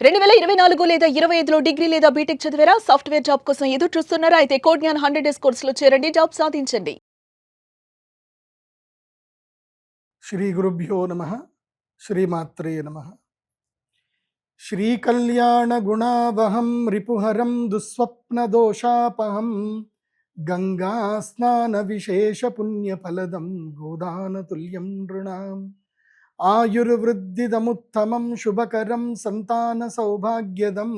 2024 లేదా 25లో డిగ్రీ లేదా బీటెక్ చదివారా? సాఫ్ట్‌వేర్ జాబ్ కోసం ఎదురు చూస్తున్నారా? అయితే కోడ్‌జ్ఞాన్ 100 డేస్ కోర్సులో చేరండి. జాబ్ సాధించండి. శ్రీ గురుభ్యో నమః. శ్రీమాత్రే నమః. శ్రీకళ్యాణ గుణావహం రిపుహరం దుస్వప్నదోషాపహం గంగా స్నాన విశేష పుణ్యఫలదం గోదానతుల్యం నృణాం ఆయుర్వృద్ధిదముత్తమం శుభకరం సంతాన సౌభాగ్యదం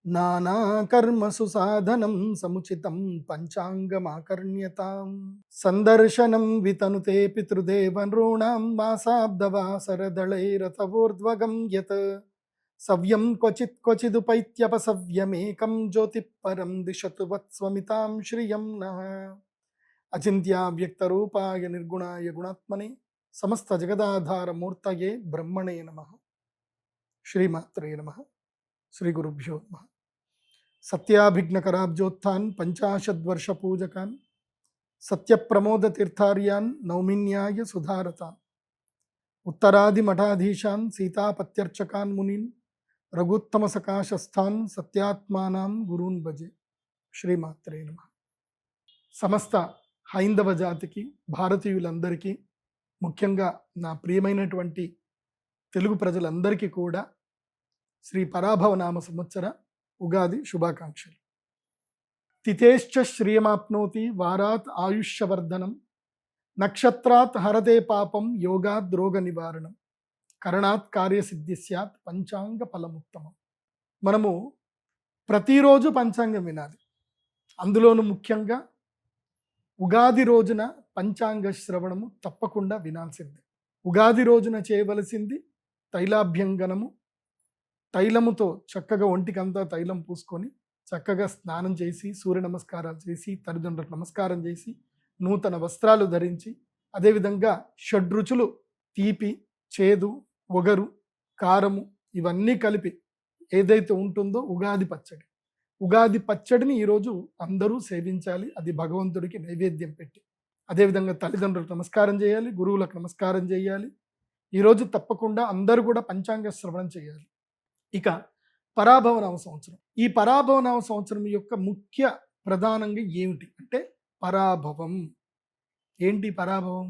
నానాకర్మసు సాధనం సముచితం పంచాంగమాకర్ణ్యతాం సందర్శనం వితనుతే పితృదేవ నృణాం మాసాబ్దవాసరదళైరథవోర్ధ్వగం యత్ సవ్యం క్వచిదుపైత్యపసవ్యమేకం జ్యోతిఃపరం దిశతు వత్స్వమితాం శ్రియం నః. అచింత్యావ్యక్తరూపాయ నిర్గుణాయ గుణాత్మనే సమస్త జగదాధారమూర్తయే బ్రహ్మణే నమః. శ్రీమాత్రే నమః. శ్రీ గురుభ్యో నమః. సత్యాభిఘ్నకరాబ్జోత్థాన్ పంచాశద్వర్ష పూజకాన్ సత్యప్రమోద తీర్థార్యాన్ నౌమిన్యాయ సుధారతాన్ ఉత్తరాది మఠాధీశాన్ సీతాపత్యర్చకాన్ మునీన్ రఘుత్తమ సకాశస్థాన్ సత్యాత్మానాం గురూన్ భజే. శ్రీమాత్రే నమః. సమస్త హైందవ జాతికి, భారతీయులందరికీ, ముఖ్యంగా నా ప్రియమైనటువంటి తెలుగు ప్రజలందరికీ కూడా శ్రీ పరాభవనామ సంవత్సర ఉగాది శుభాకాంక్షలు. తిథేశ్చ శ్రియమాప్నోతి వారాత్ ఆయుష్యవర్ధనం నక్షత్రాత్ హరతే పాపం యోగాద్ రోగ నివారణం కరణాత్ కార్యసిద్ధి స్యాత్ పంచాంగ ఫలముత్తమం. మనము ప్రతిరోజు పంచాంగం వినాలి. అందులోనూ ముఖ్యంగా ఉగాది రోజున పంచాంగ శ్రవణము తప్పకుండా వినాల్సిందే. ఉగాది రోజున చేయవలసింది తైలాభ్యంగనము. తైలముతో చక్కగా ఒంటికంతా తైలం పూసుకొని చక్కగా స్నానం చేసి, సూర్య నమస్కారాలు చేసి, తల్లిదండ్రులకు నమస్కారం చేసి, నూతన వస్త్రాలు ధరించి, అదేవిధంగా షడ్రుచులు తీపి, చేదు, ఒగరు, కారము ఇవన్నీ కలిపి ఏదైతే ఉంటుందో ఉగాది పచ్చడి, ఉగాది పచ్చడిని ఈరోజు అందరూ సేవించాలి. అది భగవంతుడికి నైవేద్యం పెట్టి. అదేవిధంగా తల్లిదండ్రులకు నమస్కారం చేయాలి, గురువులకు నమస్కారం చేయాలి. ఈరోజు తప్పకుండా అందరూ కూడా పంచాంగ శ్రవణం చేయాలి. ఇక పరాభవనామ సంవత్సరం. ఈ పరాభవనామ సంవత్సరం యొక్క ముఖ్య ప్రధానంగా ఏమిటి అంటే పరాభవం. ఏంటి పరాభవం?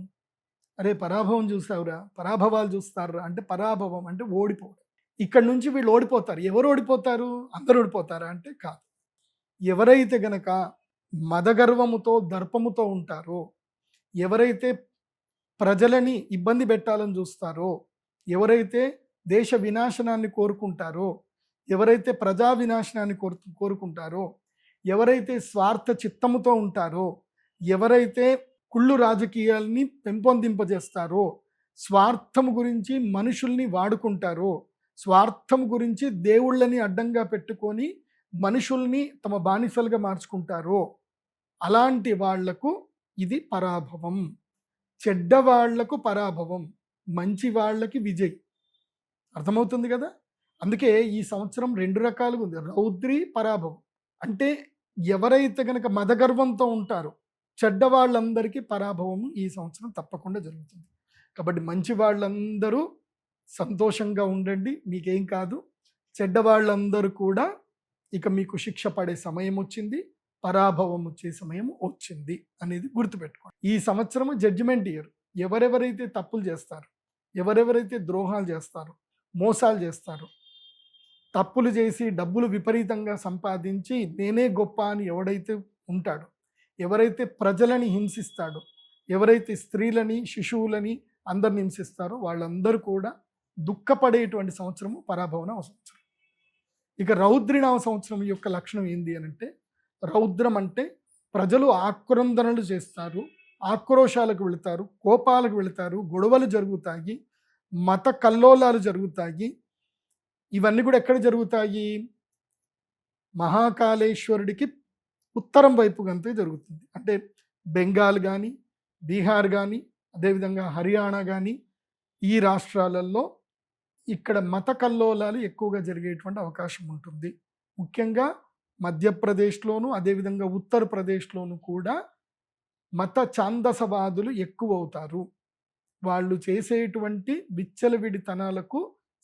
అరే పరాభవం చూసావురా, పరాభవాలు చూస్తారా అంటే పరాభవం అంటే ఓడిపోవడం. ఇక్కడ నుంచి వీళ్ళు ఓడిపోతారు. ఎవరు ఓడిపోతారు? అందరూ ఓడిపోతారా అంటే కాదు. ఎవరైతే గనక మదగర్వముతో, దర్పముతో ఉంటారో, ఎవరైతే ప్రజలని ఇబ్బంది పెట్టాలని చూస్తారో, ఎవరైతే దేశ వినాశనాన్ని కోరుకుంటారో, ఎవరైతే ప్రజా వినాశనాన్ని కోరుకుంటారో, ఎవరైతే స్వార్థ చిత్తముతో ఉంటారో, ఎవరైతే కుళ్ళు రాజకీయాల్ని పెంపొందింపజేస్తారో, స్వార్థము గురించి మనుషుల్ని వాడుకుంటారో, స్వార్థం గురించి దేవుళ్ళని అడ్డంగా పెట్టుకొని మనుషుల్ని తమ బానిసలుగా మార్చుకుంటారో, అలాంటి వాళ్లకు ఇది పరాభవం. చెడ్డవాళ్లకు పరాభవం, మంచి వాళ్ళకి విజయ్. అర్థమవుతుంది కదా? అందుకే ఈ సంవత్సరం 2 రకాలుగా ఉంది. రౌద్రి, పరాభవం. అంటే ఎవరైతే గనక మదగర్వంతో ఉంటారో చెడ్డవాళ్ళందరికీ పరాభవము ఈ సంవత్సరం తప్పకుండా జరుగుతుంది. కాబట్టి మంచి వాళ్ళందరూ సంతోషంగా ఉండండి, మీకేం కాదు. చెడ్డవాళ్ళందరూ కూడా ఇక మీకు శిక్ష పడే సమయం వచ్చింది, పరాభవం వచ్చే సమయం వచ్చింది అనేది గుర్తుపెట్టుకోండి. ఈ సంవత్సరము జడ్జిమెంట్ ఇయర్. ఎవరెవరైతే తప్పులు చేస్తారో, ఎవరెవరైతే ద్రోహాలు చేస్తారో, మోసాలు చేస్తారు, తప్పులు చేసి డబ్బులు విపరీతంగా సంపాదించి నేనే గొప్ప అని ఎవడైతే ఉంటాడో, ఎవరైతే ప్రజలని హింసిస్తాడో, ఎవరైతే స్త్రీలని, శిశువులని అందరిని హింసిస్తారో వాళ్ళందరూ కూడా దుఃఖపడేటువంటి సంవత్సరము పరాభవనామ సంవత్సరం. ఇక రౌద్రినామ సంవత్సరం యొక్క లక్షణం ఏంది అని అంటే, రౌద్రం అంటే ప్రజలు ఆక్రందనలు చేస్తారు, ఆక్రోశాలకు వెళతారు, కోపాలకు వెళతారు, గొడవలు జరుగుతాయి, మత కల్లోలాలు జరుగుతాయి. ఇవన్నీ కూడా ఎక్కడ జరుగుతాయి? మహాకాళేశ్వరుడికి ఉత్తరం వైపు గంతే జరుగుతుంది. అంటే బెంగాల్ కానీ, బీహార్ కానీ, అదేవిధంగా హర్యానా కానీ, ఈ రాష్ట్రాలలో ఇక్కడ మత కల్లోలాలు ఎక్కువగా జరిగేటువంటి అవకాశం ఉంటుంది. ముఖ్యంగా మధ్యప్రదేశ్లోను, అదేవిధంగా ఉత్తరప్రదేశ్లోను కూడా మత ఛాందసవాదులు ఎక్కువ అవుతారు. వాళ్ళు చేసేటువంటి విచ్చలవిడితనాలకు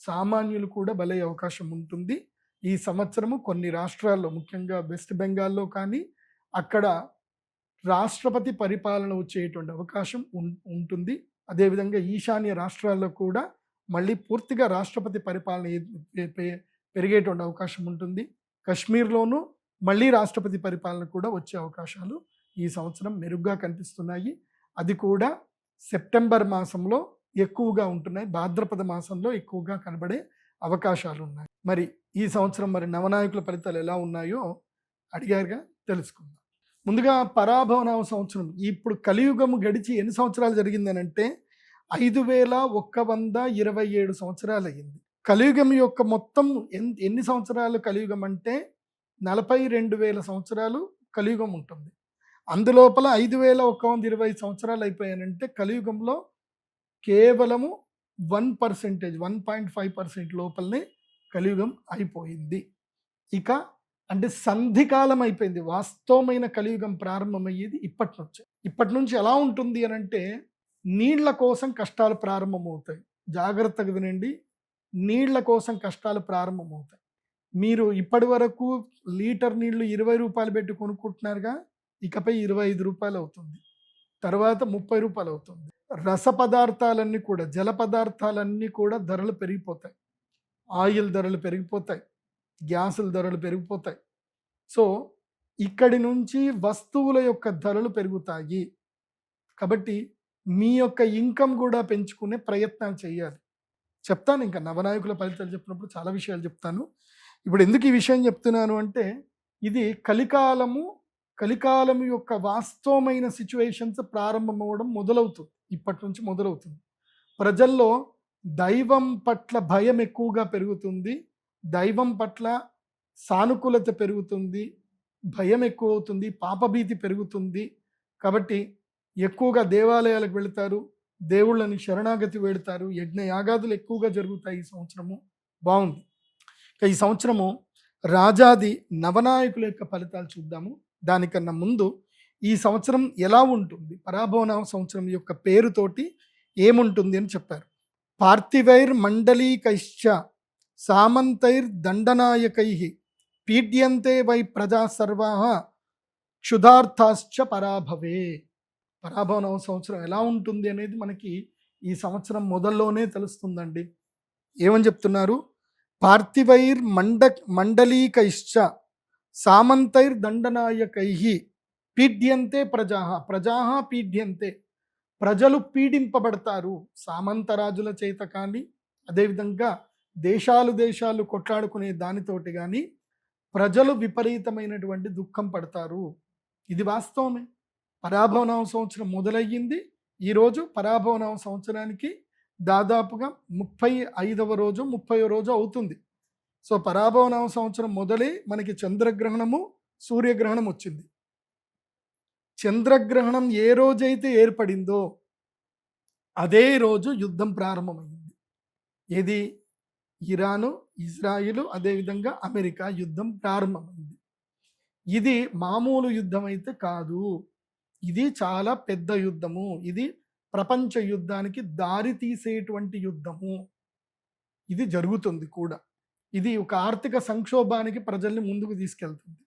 సామాన్యులు కూడా బలయ్యే అవకాశం ఉంటుంది. ఈ సంవత్సరము కొన్ని రాష్ట్రాల్లో, ముఖ్యంగా వెస్ట్ బెంగాల్లో కానీ అక్కడ రాష్ట్రపతి పరిపాలన వచ్చేటువంటి అవకాశం ఉంటుంది. అదేవిధంగా ఈశాన్య రాష్ట్రాల్లో కూడా మళ్ళీ పూర్తిగా రాష్ట్రపతి పరిపాలన పెరిగేటువంటి అవకాశం ఉంటుంది. కశ్మీర్లోనూ మళ్ళీ రాష్ట్రపతి పరిపాలన కూడా వచ్చే అవకాశాలు ఈ సంవత్సరం మెరుగ్గా కనిపిస్తున్నాయి. అది కూడా సెప్టెంబర్ మాసంలో ఎక్కువగా ఉంటున్నాయి, భాద్రపద మాసంలో ఎక్కువగా కనబడే అవకాశాలు ఉన్నాయి. మరి ఈ సంవత్సరం మరి నవనాయకుల ఫలితాలు ఎలా ఉన్నాయో అడిగారుగా, తెలుసుకుందాం. ముందుగా పరాభవనామ సంవత్సరం. ఇప్పుడు కలియుగము గడిచి ఎన్ని సంవత్సరాలు జరిగిందని అంటే 5127 సంవత్సరాలు అయ్యింది. కలియుగం యొక్క మొత్తం ఎన్ని సంవత్సరాలు కలియుగం అంటే 42,000 సంవత్సరాలు కలియుగం ఉంటుంది. అందులోపల 5120 సంవత్సరాలు అయిపోయానంటే కలియుగంలో కేవలము 1.5% లోపలనే కలియుగం అయిపోయింది. ఇక అంటే సంధికాలం అయిపోయింది. వాస్తవమైన కలియుగం ప్రారంభమయ్యేది ఇప్పటి నుంచి ఎలా ఉంటుంది అని అంటే నీళ్ల కోసం కష్టాలు ప్రారంభమవుతాయి. జాగ్రత్తగా వినండి, నీళ్ల కోసం కష్టాలు ప్రారంభమవుతాయి. మీరు ఇప్పటి వరకు లీటర్ నీళ్లు 20 రూపాయలు పెట్టి కొనుక్కుంటున్నారుగా, ఇకపై 25 రూపాయలు అవుతుంది, తర్వాత 30 రూపాయలు అవుతుంది. రస పదార్థాలన్నీ కూడా, జల పదార్థాలన్నీ కూడా ధరలు పెరిగిపోతాయి. ఆయిల్ ధరలు పెరిగిపోతాయి, గ్యాసుల ధరలు పెరిగిపోతాయి. సో ఇక్కడి నుంచి వస్తువుల యొక్క ధరలు పెరుగుతాయి. కాబట్టి మీ యొక్క ఇన్కమ్ కూడా పెంచుకునే ప్రయత్నాలు చేయాలి. చెప్తాను, ఇంకా నవనాయకుల ఫలితాలు చెప్పినప్పుడు చాలా విషయాలు చెప్తాను. ఇప్పుడు ఎందుకు ఈ విషయం చెప్తున్నాను అంటే ఇది కలికాలము యొక్క వాస్తవమైన సిచ్యువేషన్స్ ప్రారంభమవడం మొదలవుతుంది. ఇప్పటి నుంచి మొదలవుతుంది. ప్రజల్లో దైవం పట్ల భయం ఎక్కువగా పెరుగుతుంది, దైవం పట్ల సానుకూలత పెరుగుతుంది, భయం ఎక్కువ అవుతుంది, పాపభీతి పెరుగుతుంది. కాబట్టి ఎక్కువగా దేవాలయాలకు వెళతారు, దేవుళ్ళని శరణాగతి వెళతారు, యజ్ఞ యాగాదులు ఎక్కువగా జరుగుతాయి. ఈ సంవత్సరము బాగుంది. ఈ సంవత్సరము రాజాది నవనాయకుల యొక్క ఫలితాలు చూద్దాము. దానికన్నా ముందు ఈ సంవత్సరం ఎలా ఉంటుంది, పరాభవనామ సంవత్సరం యొక్క పేరుతోటి ఏముంటుంది అని చెప్పారు. పార్థివైర్ మండలీకైశ్చ సామంతైర్ దండనాయకై పీడ్యంతే వై ప్రజా సర్వాః క్షుధార్థాశ్చ పరాభవే. పరాభవనామ సంవత్సరం ఎలా ఉంటుంది అనేది మనకి ఈ సంవత్సరం మొదల్లోనే తెలుస్తుందండి. ఏమని చెప్తున్నారు? పార్థివైర్ మండలీకైశ్చ సామంతైర్ దండనాయకై పీడ్యంతే ప్రజా పీడ్యంతే, ప్రజలు పీడింపబడతారు. సామంతరాజుల చేత కానీ, అదేవిధంగా దేశాలు కొట్లాడుకునే దానితోటి కానీ ప్రజలు విపరీతమైనటువంటి దుఃఖం పడతారు. ఇది వాస్తవమే. పరాభవనామ సంవత్సరం మొదలయ్యింది. ఈరోజు పరాభవనామ సంవత్సరానికి దాదాపుగా 35వ రోజు 30వ రోజు అవుతుంది. సో పరాభవనామ సంవత్సరం మొదలై మనకి చంద్రగ్రహణము సూర్యగ్రహణం వచ్చింది. చంద్రగ్రహణం ఏ రోజైతే ఏర్పడిందో అదే రోజు యుద్ధం ప్రారంభమైంది. ఏది? ఇరాను, ఇజ్రాయిల్, అదేవిధంగా అమెరికా యుద్ధం ప్రారంభమైంది. ఇది మామూలు యుద్ధం అయితే కాదు, ఇది చాలా పెద్ద యుద్ధము. ఇది ప్రపంచ యుద్ధానికి దారి తీసేటువంటి యుద్ధము. ఇది జరుగుతుంది కూడా. ఇది ఒక ఆర్థిక సంక్షోభానికి ప్రజల్ని ముందుకు తీసుకెళ్తుంది.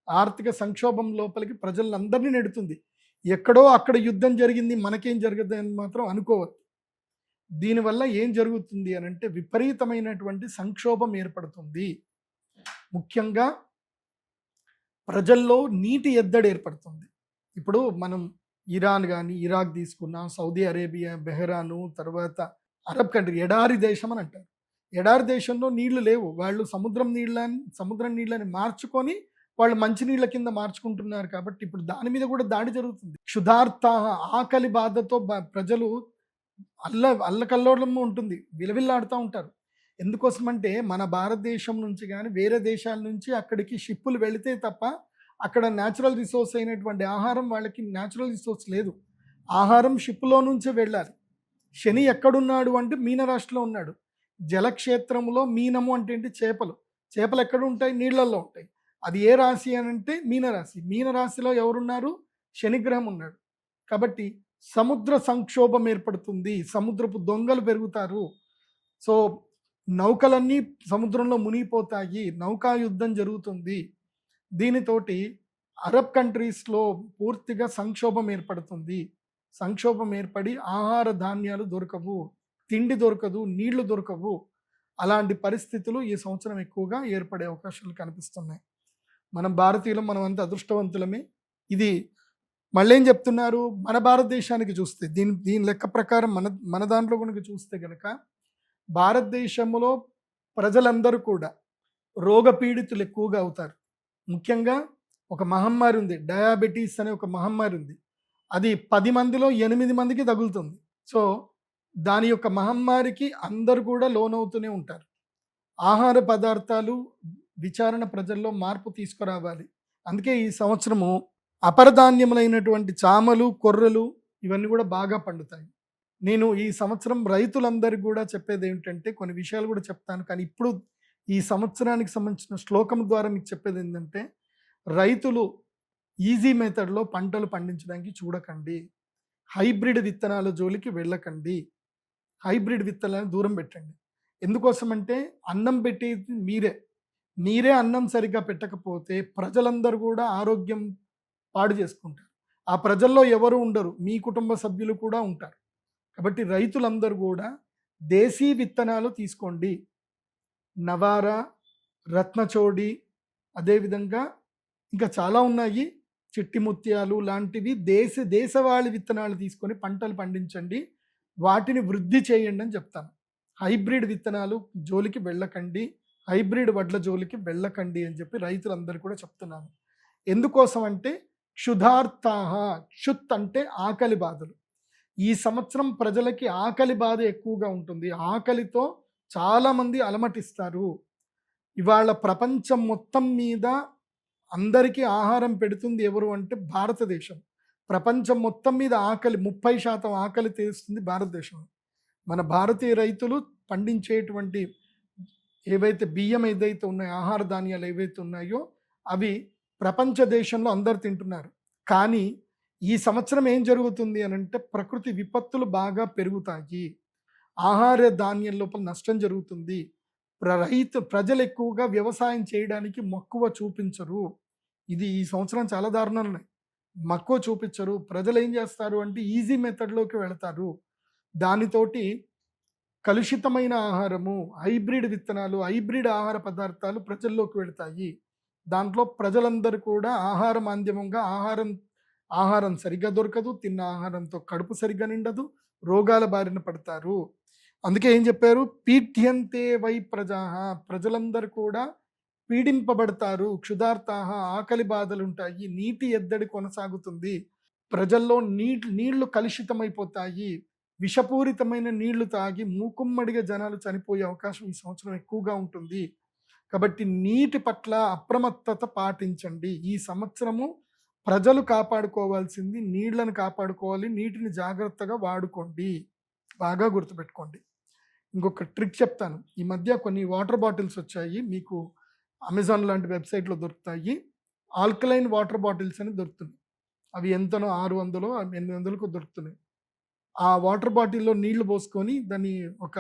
ఆర్థిక సంక్షోభం లోపలికి ప్రజలందరినీ నెడుతుంది. ఎక్కడో అక్కడ యుద్ధం జరిగింది, మనకేం జరగదు అని మాత్రం అనుకోవద్దు. దీనివల్ల ఏం జరుగుతుంది అని అంటే విపరీతమైనటువంటి సంక్షోభం ఏర్పడుతుంది. ముఖ్యంగా ప్రజల్లో నీటి ఎద్దడి ఏర్పడుతుంది. ఇప్పుడు మనం ఇరాన్ కానీ ఇరాక్ తీసుకున్నాం, సౌదీ అరేబియా, బెహ్రాను, తర్వాత అరబ్ కంట్రీ, ఎడారి దేశం అని అంటారు. ఎడారి దేశంలో నీళ్లు లేవు. వాళ్ళు సముద్రం నీళ్ళని మార్చుకొని వాళ్ళు మంచినీళ్ళ కింద మార్చుకుంటున్నారు. కాబట్టి ఇప్పుడు దాని మీద కూడా దాడి జరుగుతుంది. క్షుధార్త, ఆకలి బాధతో ప్రజలు అల్లకల్లోలము ఉంటుంది, విలవిల్లాడుతూ ఉంటారు. ఎందుకోసమంటే మన భారతదేశం నుంచి కానీ వేరే దేశాల నుంచి అక్కడికి షిప్పులు వెళితే తప్ప అక్కడ న్యాచురల్ రిసోర్స్ అయినటువంటి ఆహారం, వాళ్ళకి న్యాచురల్ రిసోర్స్ లేదు. ఆహారం షిప్పులో నుంచే వెళ్ళాలి. శని ఎక్కడున్నాడు అంటే మీనరాశిలో ఉన్నాడు. జలక్షేత్రంలో మీనము అంటే ఏంటి? చేపలు. చేపలు ఎక్కడ ఉంటాయి? నీళ్లలో ఉంటాయి. అది ఏ రాశి అని అంటే మీనరాశి. మీనరాశిలో ఎవరున్నారు? శనిగ్రహం ఉన్నాడు. కాబట్టి సముద్ర సంక్షోభం ఏర్పడుతుంది, సముద్రపు దొంగలు పెరుగుతారు. సో నౌకలన్నీ సముద్రంలో మునిగిపోతాయి, నౌకా యుద్ధం జరుగుతుంది. దీనితోటి అరబ్ కంట్రీస్లో పూర్తిగా సంక్షోభం ఏర్పడుతుంది. సంక్షోభం ఏర్పడి ఆహార ధాన్యాలు దొరకవు, తిండి దొరకదు, నీళ్లు దొరకవు. అలాంటి పరిస్థితులు ఈ సంవత్సరం ఎక్కువగా ఏర్పడే అవకాశాలు కనిపిస్తున్నాయి. మనం భారతీయులం, మనం అంత అదృష్టవంతులమే. ఇది మళ్ళీ ఏం చెప్తున్నారు, మన భారతదేశానికి చూస్తే దీని లెక్క ప్రకారం మన దాంట్లో కనుక చూస్తే కనుక భారతదేశంలో ప్రజలందరూ కూడా రోగపీడితులు ఎక్కువగా అవుతారు. ముఖ్యంగా ఒక మహమ్మారి ఉంది, డయాబెటీస్ అనే ఒక మహమ్మారి ఉంది. అది 10 మందిలో 8 మందికి తగులుతుంది. సో దాని యొక్క మహమ్మారికి అందరూ కూడా లోనవుతూనే ఉంటారు. ఆహార పదార్థాలు విచారణ ప్రజల్లో మార్పు తీసుకురావాలి. అందుకే ఈ సంవత్సరము అపరధాన్యములైనటువంటి చామలు, కొర్రలు ఇవన్నీ కూడా బాగా పండుతాయి. నేను ఈ సంవత్సరం రైతులందరికీ కూడా చెప్పేది ఏమిటంటే, కొన్ని విషయాలు కూడా చెప్తాను, కానీ ఇప్పుడు ఈ సంవత్సరానికి సంబంధించిన శ్లోకం ద్వారా మీకు చెప్పేది ఏంటంటే, రైతులు ఈజీ మెథడ్లో పంటలు పండించడానికి చూడకండి. హైబ్రిడ్ విత్తనాల జోలికి వెళ్ళకండి. హైబ్రిడ్ విత్తనాలను దూరం పెట్టండి. ఎందుకోసం అంటే అన్నం పెట్టేది మీరే అన్నం సరిగ్గా పెట్టకపోతే ప్రజలందరూ కూడా ఆరోగ్యం పాడు చేసుకుంటారు. ఆ ప్రజల్లో ఎవరు ఉండరు, మీ కుటుంబ సభ్యులు కూడా ఉంటారు. కాబట్టి రైతులందరూ కూడా దేశీ విత్తనాలు తీసుకోండి. నవారా, రత్నచోడి, అదేవిధంగా ఇంకా చాలా ఉన్నాయి, చిట్టి ముత్యాలు లాంటివి దేశవాళీ విత్తనాలు తీసుకొని పంటలు పండించండి, వాటిని వృద్ధి చేయండి అని చెప్తాను. హైబ్రిడ్ విత్తనాలు జోలికి వెళ్ళకండి, హైబ్రిడ్ వడ్ల జోలికి వెళ్ళకండి అని చెప్పి రైతులందరూ కూడా చెప్తున్నాను. ఎందుకోసం అంటే క్షుధార్తాహ, క్షుత్ అంటే ఆకలి బాధలు. ఈ సంవత్సరం ప్రజలకి ఆకలి బాధ ఎక్కువగా ఉంటుంది. ఆకలితో చాలామంది అలమటిస్తారు. ఇవాళ ప్రపంచం మొత్తం మీద అందరికీ ఆహారం పెడుతుంది ఎవరు అంటే భారతదేశం. ప్రపంచం మొత్తం మీద ఆకలి 30% ఆకలి తీరుస్తుంది భారతదేశం. మన భారతీయ రైతులు పండించేటువంటి ఏవైతే బియ్యం ఏదైతే ఉన్నాయో, ఆహార ధాన్యాలు ఏవైతే ఉన్నాయో అవి ప్రపంచ దేశంలో అందరు తింటున్నారు. కానీ ఈ సంవత్సరం ఏం జరుగుతుంది అని అంటే, ప్రకృతి విపత్తులు బాగా పెరుగుతాయి, ఆహార ధాన్యం లోపల నష్టం జరుగుతుంది. ప్రజలు ఎక్కువగా వ్యవసాయం చేయడానికి మక్కువ చూపించరు. ఇది ఈ సంవత్సరం చాలా దారుణాలు ఉన్నాయి. మక్కువ చూపించరు. ప్రజలు ఏం చేస్తారు అంటే ఈజీ మెథడ్లోకి వెళతారు. దానితోటి కలుషితమైన ఆహారము, హైబ్రిడ్ విత్తనాలు, హైబ్రిడ్ ఆహార పదార్థాలు ప్రజల్లోకి వెళతాయి. దాంట్లో ప్రజలందరూ కూడా ఆహార మాధ్యమంగా ఆహారం సరిగ్గా దొరకదు, తిన్న ఆహారంతో కడుపు సరిగ్గా నిండదు, రోగాల బారిన పడతారు. అందుకే ఏం చెప్పారు, పీఠ్యంతే వై ప్రజాహ, ప్రజలందరూ కూడా పీడింపబడతారు. క్షుధార్తాహ, ఆకలి బాధలు ఉంటాయి, నీటి ఎద్దడి కొనసాగుతుంది, ప్రజల్లో నీళ్లు కలుషితమైపోతాయి, విషపూరితమైన నీళ్లు తాగి మూకుమ్మడిగా జనాలు చనిపోయే అవకాశం ఈ సంవత్సరం ఎక్కువగా ఉంటుంది. కాబట్టి నీటి పట్ల అప్రమత్తత పాటించండి. ఈ సంవత్సరము ప్రజలు కాపాడుకోవాల్సింది నీళ్లను కాపాడుకోవాలి, నీటిని జాగ్రత్తగా వాడుకోండి. బాగా గుర్తుపెట్టుకోండి. ఇంకొక ట్రిక్ చెప్తాను. ఈ మధ్య కొన్ని వాటర్ బాటిల్స్ వచ్చాయి, మీకు అమెజాన్ లాంటి వెబ్సైట్లో దొరుకుతాయి. ఆల్కలైన్ వాటర్ బాటిల్స్ అని దొరుకుతున్నాయి. అవి ఎంతనో 600 800కు దొరుకుతున్నాయి. ఆ వాటర్ బాటిల్లో నీళ్లు పోసుకొని దాన్ని ఒక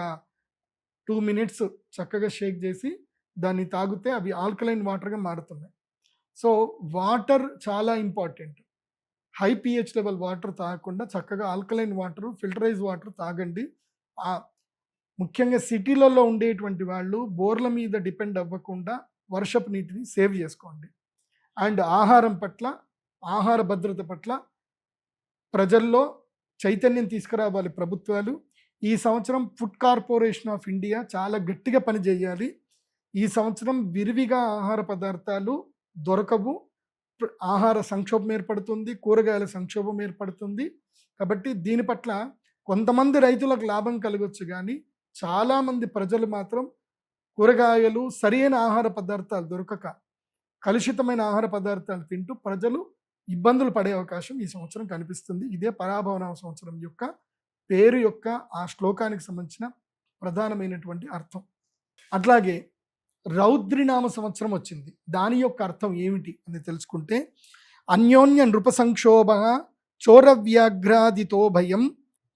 2 మినిట్స్ చక్కగా షేక్ చేసి దాన్ని తాగితే అవి ఆల్కలైన్ వాటర్గా మారుతున్నాయి. సో వాటర్ చాలా important. High pH level water తాగకుండా చక్కగా ఆల్కలైన్ వాటర్, ఫిల్టరైజ్ వాటర్ తాగండి. ముఖ్యంగా సిటీలలో ఉండేటువంటి వాళ్ళు బోర్ల మీద డిపెండ్ అవ్వకుండా వర్షపు నీటిని సేవ్ చేసుకోండి. అండ్ ఆహారం పట్ల, ఆహార భద్రత పట్ల ప్రజల్లో చైతన్యం తీసుకురావాలి ప్రభుత్వాలు. ఈ సంవత్సరం ఫుడ్ కార్పొరేషన్ ఆఫ్ ఇండియా చాలా గట్టిగా పనిచేయాలి. ఈ సంవత్సరం విరివిగా ఆహార పదార్థాలు దొరకవు, ఆహార సంక్షోభం ఏర్పడుతుంది, కూరగాయల సంక్షోభం ఏర్పడుతుంది. కాబట్టి దీని పట్ల కొంతమంది రైతులకు లాభం కలగొచ్చు, కానీ చాలామంది ప్రజలు మాత్రం కూరగాయలు, సరైన ఆహార పదార్థాలు దొరకక కలుషితమైన ఆహార పదార్థాలు తింటూ ప్రజలు ఇబ్బందులు పడే అవకాశం ఈ సంవత్సరం కనిపిస్తుంది. ఇదే పరాభవన సంవత్సరం యొక్క పేరు యొక్క ఆ శ్లోకానికి సంబంధించిన ప్రధానమైనటువంటి అర్థం. అట్లాగే రౌద్రినామ సంవత్సరం వచ్చింది. దాని యొక్క అర్థం ఏమిటి అని తెలుసుకుంటే, అన్యోన్య నృప సంక్షోభ చోరవ్యాఘ్రాదితో భయం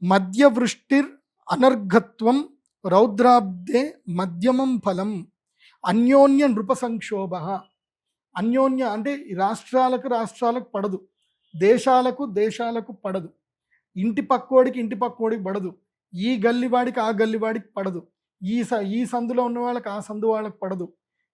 మధ్యవృష్టిర్ అనర్ఘత్వం రౌద్రాబ్దే మధ్యమం ఫలం అన్యోన్య నృప సంక్షోభ. అన్యోన్య అంటే ఈ రాష్ట్రాలకు పడదు, దేశాలకు పడదు, ఇంటి పక్కోడికి పడదు, ఈ గల్లివాడికి ఆ గల్లివాడికి పడదు, ఈ సందులో ఉన్న వాళ్ళకి ఆ సందు వాళ్ళకి పడదు,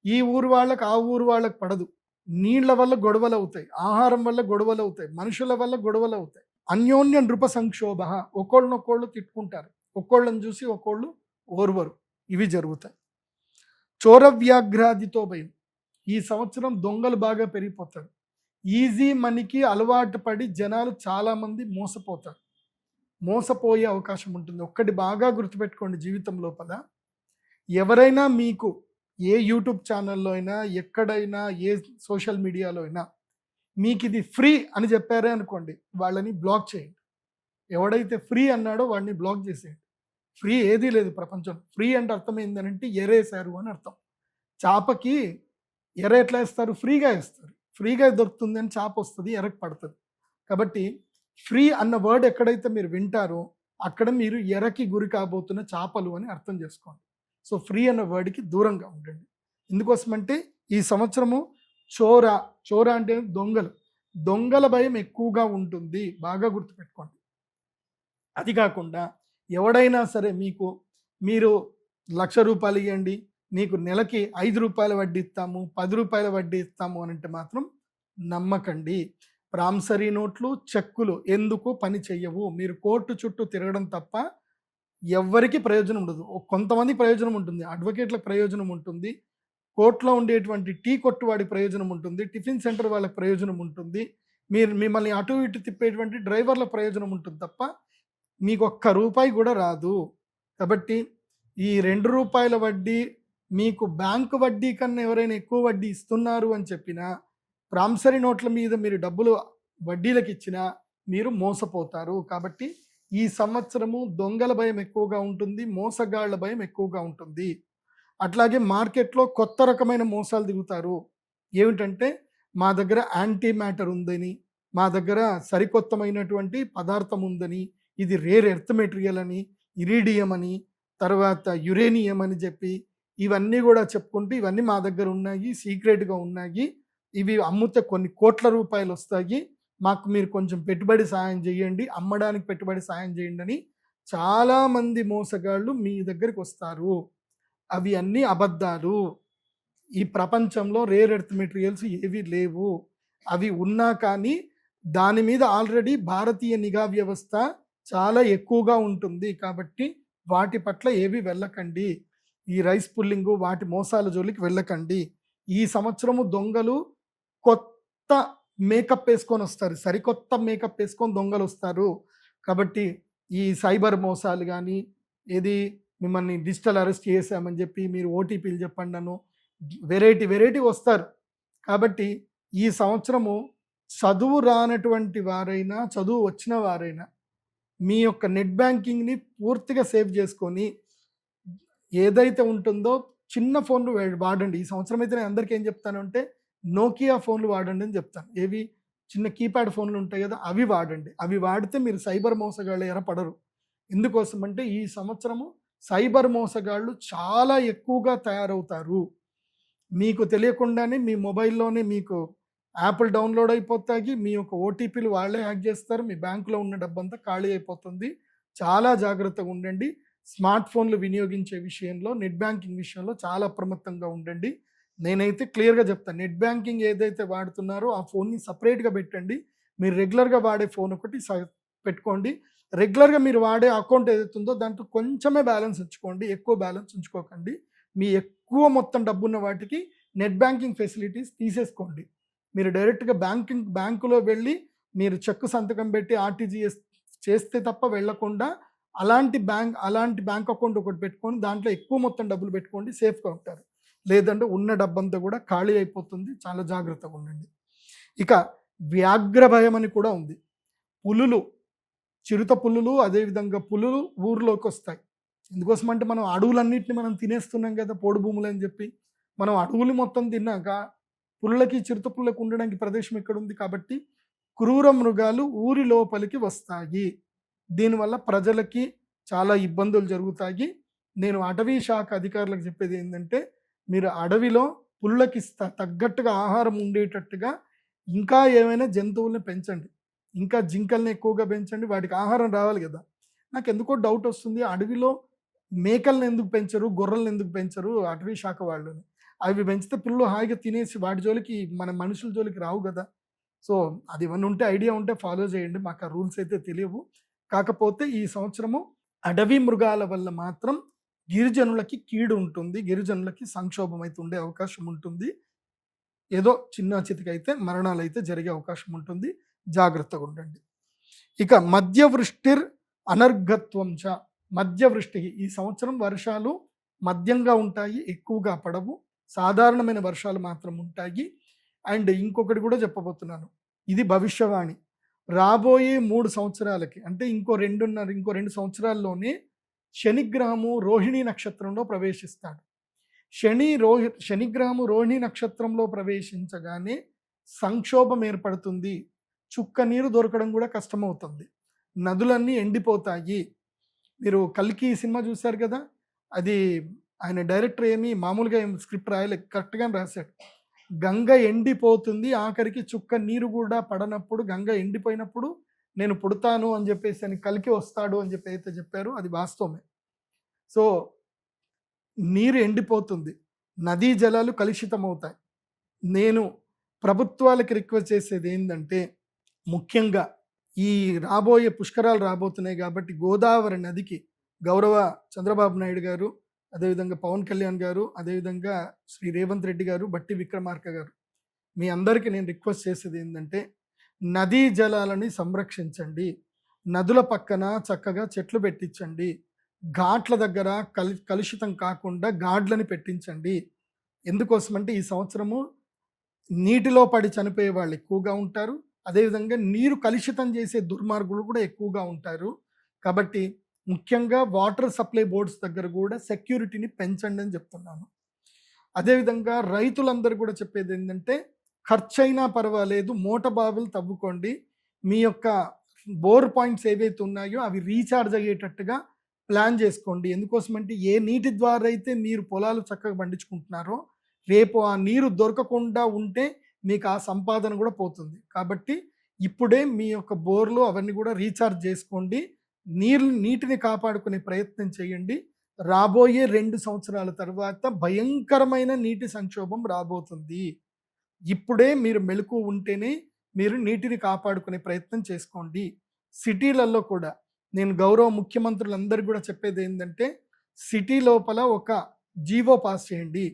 ఈ ఊరు వాళ్ళకి ఆ ఊరు వాళ్ళకి పడదు. నీళ్ల వల్ల గొడవలు అవుతాయి, ఆహారం వల్ల గొడవలు అవుతాయి, మనుషుల వల్ల గొడవలు అవుతాయి. అన్యోన్య నృప సంక్షోభ, ఒకళ్ళనొకళ్ళు తిట్టుకుంటారు, ఒకళ్ళని చూసి ఒకళ్ళు ఓర్వరు, ఇవి జరుగుతాయి. చోరవ్యాఘ్రాదితో భయం, ఈ సంవత్సరం దొంగలు బాగా పెరిగిపోతారు. ఈజీ మనీకి అలవాటు పడి జనాలు చాలామంది మోసపోయే అవకాశం ఉంటుంది. ఒక్కటి బాగా గుర్తుపెట్టుకోండి, జీవితం లోపల ఎవరైనా మీకు ఏ యూట్యూబ్ ఛానల్లో అయినా, ఎక్కడైనా, ఏ సోషల్ మీడియాలో అయినా మీకు ఇది ఫ్రీ అని చెప్పారే అనుకోండి, వాళ్ళని బ్లాక్ చేయండి. ఎవడైతే ఫ్రీ అన్నాడో వాడిని బ్లాక్ చేసేయండి. ఫ్రీ ఏదీ లేదు ప్రపంచంలో. ఫ్రీ అంటే అర్థం ఏంటంటే ఎరేసారు అని అర్థం. చేపకి ఎర ఎట్లా వేస్తారు? ఫ్రీగా వేస్తారు. ఫ్రీగా దొరుకుతుంది అని చేప వస్తుంది, ఎరకు పడుతుంది. కాబట్టి ఫ్రీ అన్న వర్డ్ ఎక్కడైతే మీరు వింటారో అక్కడ మీరు ఎరకి గురి కాబోతున్న చేపలు అని అర్థం చేసుకోండి. సో ఫ్రీ అన్న వర్డ్కి దూరంగా ఉండండి. ఎందుకోసమంటే ఈ సంవత్సరము చోర అంటే దొంగల భయం ఎక్కువగా ఉంటుంది, బాగా గుర్తుపెట్టుకోండి. అది కాకుండా ఎవడైనా సరే మీరు ₹1,00,000 ఇవ్వండి, మీకు నెలకి ₹5 వడ్డీ ఇస్తాము, ₹10 వడ్డీ ఇస్తాము అని అంటే మాత్రం నమ్మకండి. ప్రామిసరీ నోట్లు, చెక్కులు ఎందుకు పని చెయ్యవు. మీరు కోర్టు చుట్టూ తిరగడం తప్ప ఎవ్వరికి ప్రయోజనం ఉండదు. కొంతమందికి ప్రయోజనం ఉంటుంది, అడ్వకేట్లకు ప్రయోజనం ఉంటుంది, కోర్టులో ఉండేటువంటి టీ కొట్టు వాడికి ప్రయోజనం ఉంటుంది, టిఫిన్ సెంటర్ వాళ్ళకి ప్రయోజనం ఉంటుంది, మిమ్మల్ని అటు ఇటు తిప్పేటువంటి డ్రైవర్ల ప్రయోజనం ఉంటుంది తప్ప మీకు ₹1 కూడా రాదు. కాబట్టి ఈ ₹2 వడ్డీ మీకు బ్యాంకు వడ్డీ కన్నా ఎవరైనా ఎక్కువ వడ్డీ ఇస్తున్నారు అని చెప్పినా, ప్రామిసరీ నోట్ల మీద మీరు డబ్బులు వడ్డీలకు ఇచ్చినా మీరు మోసపోతారు. కాబట్టి ఈ సంవత్సరము దొంగల భయం ఎక్కువగా ఉంటుంది, మోసగాళ్ల భయం ఎక్కువగా ఉంటుంది. అట్లాగే మార్కెట్లో కొత్త రకమైన మోసాలు దిగుతారు. ఏమిటంటే మా దగ్గర యాంటీ మ్యాటర్ ఉందని, మా దగ్గర సరికొత్తమైనటువంటి పదార్థం ఉందని, ఇది రేర్ ఎర్త్ మెటీరియల్ అని, ఇరీడియం అని, తర్వాత యురేనియం అని చెప్పి ఇవన్నీ కూడా చెప్పుకుంటూ ఇవన్నీ మా దగ్గర ఉన్నాయి, సీక్రెట్గా ఉన్నాయి, ఇవి అమ్ముతే కొన్ని కోట్ల రూపాయలు వస్తాయి, మాకు మీరు కొంచెం పెట్టుబడి సాయం చేయండి, అమ్మడానికి పెట్టుబడి సాయం చేయండి అని చాలామంది మోసగాళ్ళు మీ దగ్గరికి వస్తారు. అవి అన్నీ అబద్ధాలు. ఈ ప్రపంచంలో రేర్ ఎర్త్ మెటీరియల్స్ ఏవి లేవు. అవి ఉన్నా కానీ దాని మీద ఆల్రెడీ భారతీయ నిఘా వ్యవస్థ చాలా ఎక్కువగా ఉంటుంది. కాబట్టి వాటి పట్ల ఏవి వెళ్ళకండి. ఈ రైస్ పుల్లింగు వాటి మోసాల జోలికి వెళ్ళకండి. ఈ సంవత్సరము దొంగలు కొత్త మేకప్ వేసుకొని వస్తారు, సరికొత్త మేకప్ వేసుకొని దొంగలు వస్తారు. కాబట్టి ఈ సైబర్ మోసాలు కానీ, ఏది మిమ్మల్ని డిజిటల్ అరెస్ట్ చేసామని చెప్పి మీరు ఓటీపీలు చెప్పండి అను వెరైటీ వస్తారు. కాబట్టి ఈ సంవత్సరము చదువు రానటువంటి వారైనా, చదువు వచ్చిన వారైనా మీ యొక్క నెట్ బ్యాంకింగ్ని పూర్తిగా సేవ్ చేసుకొని ఏదైతే ఉంటుందో చిన్న ఫోన్లు వాడండి. ఈ సంవత్సరం అయితే నేను అందరికీ ఏం చెప్తాను అంటే నోకియా ఫోన్లు వాడండి అని చెప్తాను. ఏవి చిన్న కీప్యాడ్ ఫోన్లు ఉంటాయి కదా, అవి వాడండి. అవి వాడితే మీరు సైబర్ మోసగాళ్ళు ఎరపడరు. ఎందుకోసం అంటే ఈ సంవత్సరము సైబర్ మోసగాళ్ళు చాలా ఎక్కువగా తయారవుతారు. మీకు తెలియకుండానే మీ మొబైల్లోనే మీకు యాప్లు డౌన్లోడ్ అయిపోతాయి, మీ యొక్క ఓటీపీలు వాళ్ళే హ్యాక్ చేస్తారు, మీ బ్యాంకులో ఉన్న డబ్బంతా ఖాళీ అయిపోతుంది. చాలా జాగ్రత్తగా ఉండండి. స్మార్ట్ ఫోన్లు వినియోగించే విషయంలో, నెట్ బ్యాంకింగ్ విషయంలో చాలా అప్రమత్తంగా ఉండండి. నేనైతే క్లియర్గా చెప్తాను, నెట్ బ్యాంకింగ్ ఏదైతే వాడుతున్నారో ఆ ఫోన్ని సపరేట్గా పెట్టండి. మీరు రెగ్యులర్గా వాడే ఫోన్ ఒకటి పెట్టుకోండి. రెగ్యులర్గా మీరు వాడే అకౌంట్ ఏదైతే ఉందో దాంట్లో కొంచెమే బ్యాలెన్స్ ఉంచుకోండి, ఎక్కువ బ్యాలెన్స్ ఉంచుకోకండి. మీ ఎక్కువ మొత్తం డబ్బున్న వాటికి నెట్ బ్యాంకింగ్ ఫెసిలిటీస్ తీసేసుకోండి. మీరు డైరెక్ట్గా బ్యాంకులో వెళ్ళి మీరు చెక్కు సంతకం పెట్టి ఆర్టీజీఎస్ చేస్తే తప్ప వెళ్లకుండా అలాంటి బ్యాంక్ అకౌంట్ ఒకటి పెట్టుకొని దాంట్లో ఎక్కువ మొత్తం డబ్బులు పెట్టుకోండి, సేఫ్గా ఉంటారు. లేదంటే ఉన్న డబ్బంతా కూడా ఖాళీ అయిపోతుంది. చాలా జాగ్రత్తగా ఉండండి. ఇక వ్యాఘ్ర భయం అని కూడా ఉంది. చిరుత పులులు, అదేవిధంగా పులులు ఊర్లోకి వస్తాయి. ఎందుకోసం అంటే మనం అడవులన్నింటినీ మనం తినేస్తున్నాం కదా, పోడు భూములు అని చెప్పి. మనం అడవులు మొత్తం తిన్నాక పులులకి, చిరుత పులులకు ఉండడానికి ప్రదేశం ఎక్కడ ఉంది? కాబట్టి క్రూర మృగాలు ఊరి లోపలికి వస్తాయి. దీనివల్ల ప్రజలకి చాలా ఇబ్బందులు జరుగుతాయి. నేను అటవీ శాఖ అధికారులకు చెప్పేది ఏంటంటే, మీరు అడవిలో పుల్లకి తగ్గట్టుగా ఆహారం ఉండేటట్టుగా ఇంకా ఏమైనా జంతువుల్ని పెంచండి. ఇంకా జింకల్ని ఎక్కువగా పెంచండి. వాటికి ఆహారం రావాలి కదా! నాకెందుకో డౌట్ వస్తుంది. అడవిలో మేకల్ని ఎందుకు పెంచరు? గొర్రెల్ని ఎందుకు పెంచరు అటవీ శాఖ వాళ్ళని? అవి పెంచితే పిల్లలు హాయిగా తినేసి వాటి జోలికి మన మనుషుల జోలికి రావు కదా! సో, అది ఏమన్నా ఉంటే ఐడియా ఉంటే ఫాలో చేయండి. మాకు ఆ రూల్స్ అయితే తెలియవు. కాకపోతే ఈ సంవత్సరము అడవి మృగాల వల్ల మాత్రం గిరిజనులకి కీడు ఉంటుంది. గిరిజనులకి సంక్షోభం అయితే ఉండే అవకాశం ఉంటుంది. ఏదో చిన్న చితికైతే మరణాలైతే జరిగే అవకాశం ఉంటుంది. జాగ్రత్తగా ఉండండి. ఇక మధ్యవృష్టిర్ అనర్ఘత్వం చ. మధ్యవృష్టి ఈ సంవత్సరం వర్షాలు మధ్యంగా ఉంటాయి, ఎక్కువగా పడవు. సాధారణమైన వర్షాలు మాత్రం ఉంటాయి. అండ్ ఇంకొకటి కూడా చెప్పబోతున్నాను. ఇది భవిష్యవాణి. రాబోయే 3 సంవత్సరాలకి అంటే ఇంకో 2 సంవత్సరాల్లోనే శనిగ్రహము రోహిణీ నక్షత్రంలో ప్రవేశిస్తాడు. శనిగ్రహము రోహిణీ నక్షత్రంలో ప్రవేశించగానే సంక్షోభం ఏర్పడుతుంది. చుక్క నీరు దొరకడం కూడా కష్టమవుతుంది. నదులన్నీ ఎండిపోతాయి. మీరు కల్కి సినిమా చూశారు కదా, అది ఆయన డైరెక్టర్ ఏమి మామూలుగా స్క్రిప్ట్ రాయలే, కరెక్ట్గానే రాశాడు. గంగ ఎండిపోతుంది, ఆఖరికి చుక్క నీరు కూడా పడనప్పుడు, గంగ ఎండిపోయినప్పుడు నేను పుడతాను అని చెప్పేసి అని కల్కి వస్తాడు అని చెప్పి అయితే చెప్పారు. అది వాస్తవమే. సో నీరు ఎండిపోతుంది, నదీ జలాలు కలుషితమవుతాయి. నేను ప్రభుత్వాలకి రిక్వెస్ట్ చేసేది ఏంటంటే, ముఖ్యంగా ఈ రాబోయే పుష్కరాలు రాబోతున్నాయి కాబట్టి గోదావరి నదికి గౌరవ చంద్రబాబు నాయుడు గారు, అదేవిధంగా పవన్ కళ్యాణ్ గారు, అదేవిధంగా శ్రీ రేవంత్ రెడ్డి గారు, బట్టి విక్రమార్క గారు, మీ అందరికీ నేను రిక్వెస్ట్ చేసేది ఏంటంటే, నదీ జలాలని సంరక్షించండి. నదుల పక్కన చక్కగా చెట్లు పెట్టించండి. ఘాట్ల దగ్గర కలుషితం కాకుండా గాడ్లని పెట్టించండి. ఎందుకోసమంటే ఈ సంవత్సరము నీటిలో పడి చనిపోయే వాళ్ళు ఎక్కువగా ఉంటారు. అదేవిధంగా నీరు కలుషితం చేసే దుర్మార్గులు కూడా ఎక్కువగా ఉంటారు. కాబట్టి ముఖ్యంగా వాటర్ సప్లై బోర్డ్స్ దగ్గర కూడా సెక్యూరిటీని పెంచండి అని చెప్తున్నాను. అదేవిధంగా రైతులందరూ కూడా చెప్పేది ఏంటంటే, ఖర్చైనా పర్వాలేదు మోట బావులు తవ్వుకోండి. మీ యొక్క బోర్ పాయింట్స్ ఏవైతే ఉన్నాయో అవి రీఛార్జ్ అయ్యేటట్టుగా ప్లాన్ చేసుకోండి. ఎందుకోసమంటే ఏ నీటి ద్వారా అయితే మీరు పొలాలు చక్కగా పండించుకుంటున్నారో రేపు ఆ నీరు దొరకకుండా ఉంటే మీకు ఆ సంపాదన కూడా పోతుంది. కాబట్టి ఇప్పుడే మీ యొక్క బోర్లు అవన్నీ కూడా రీఛార్జ్ చేసుకోండి. నీటిని కాపాడుకునే ప్రయత్నం చేయండి. రాబోయే 2 సంవత్సరాల తర్వాత భయంకరమైన నీటి సంక్షోభం రాబోతుంది. ఇప్పుడే మీరు మెలకు ఉంటేనే మీరు నీటిని కాపాడుకునే ప్రయత్నం చేసుకోండి. సిటీలలో కూడా నేను గౌరవ ముఖ్యమంత్రులందరికీ కూడా చెప్పేది ఏంటంటే, సిటీ లోపల ఒక జీవో పాస్ చేయండి.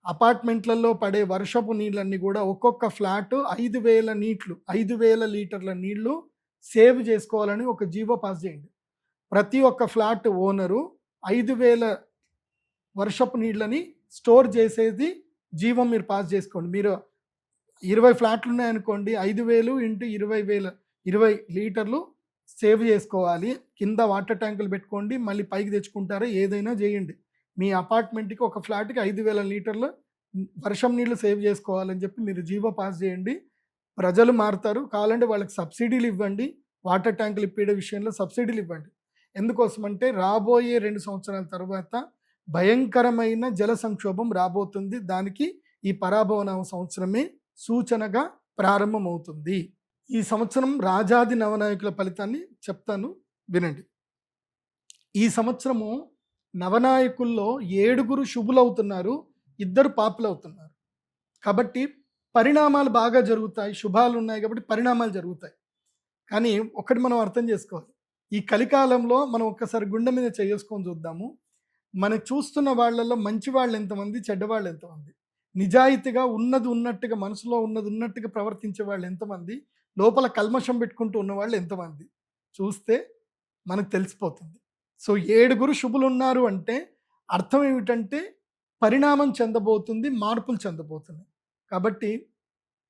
అపార్ట్మెంట్లలో పడే వర్షపు నీళ్ళన్నీ కూడా ఒక్కొక్క ఫ్లాట్ 5,000 లీటర్ల నీళ్లు సేవ్ చేసుకోవాలని ఒక జీవో పాస్ చేయండి. ప్రతి ఒక్క ఫ్లాట్ ఓనరు 5,000 వర్షపు నీళ్ళని స్టోర్ చేసేది జీవం మీరు పాస్ చేసుకోండి. మీరు 20 ఫ్లాట్లు ఉన్నాయనుకోండి, 5,000 ఇంటూ 20 లీటర్లు సేవ్ చేసుకోవాలి. కింద వాటర్ ట్యాంకులు పెట్టుకోండి, మళ్ళీ పైకి తెచ్చుకుంటారా ఏదైనా చేయండి. మీ అపార్ట్మెంట్కి ఒక ఫ్లాట్కి 5,000 లీటర్లు వర్షం నీళ్ళు సేవ్ చేసుకోవాలని చెప్పి మీరు జీవో పాస్ చేయండి. ప్రజలు మారుతారు. కావాలంటే వాళ్ళకి సబ్సిడీలు ఇవ్వండి. వాటర్ ట్యాంకులు ఇప్పే విషయంలో సబ్సిడీలు ఇవ్వండి. ఎందుకోసమంటే రాబోయే 2 సంవత్సరాల తర్వాత భయంకరమైన జల సంక్షోభం రాబోతుంది. దానికి ఈ పరాభవన సంవత్సరమే సూచనగా ప్రారంభమవుతుంది. ఈ సంవత్సరం రాజాది నవనాయకుల ఫలితాన్ని చెప్తాను, వినండి. ఈ సంవత్సరము నవనాయకుల్లో 7 శుభులవుతున్నారు, 2 పాపులవుతున్నారు. కాబట్టి పరిణామాలు బాగా జరుగుతాయి. శుభాలు ఉన్నాయి కాబట్టి పరిణామాలు జరుగుతాయి. కానీ ఒకటి మనం అర్థం చేసుకోవాలి. ఈ కలికాలంలో మనం ఒక్కసారి గుండె మీద చేసుకొని చూద్దాము. మనం చూస్తున్న వాళ్ళల్లో మంచి వాళ్ళు ఎంతమంది, చెడ్డవాళ్ళు ఎంతమంది, నిజాయితీగా ఉన్నది ఉన్నట్టుగా మనసులో ఉన్నది ఉన్నట్టుగా ప్రవర్తించే వాళ్ళు ఎంతమంది, లోపల కల్మషం పెట్టుకుంటూ ఉన్నవాళ్ళు ఎంతమంది చూస్తే మనకు తెలిసిపోతుంది. సో 7 శుభులు ఉన్నారు అంటే అర్థం ఏమిటంటే పరిణామం చెందబోతుంది, మార్పులు చెందబోతున్నాయి. కాబట్టి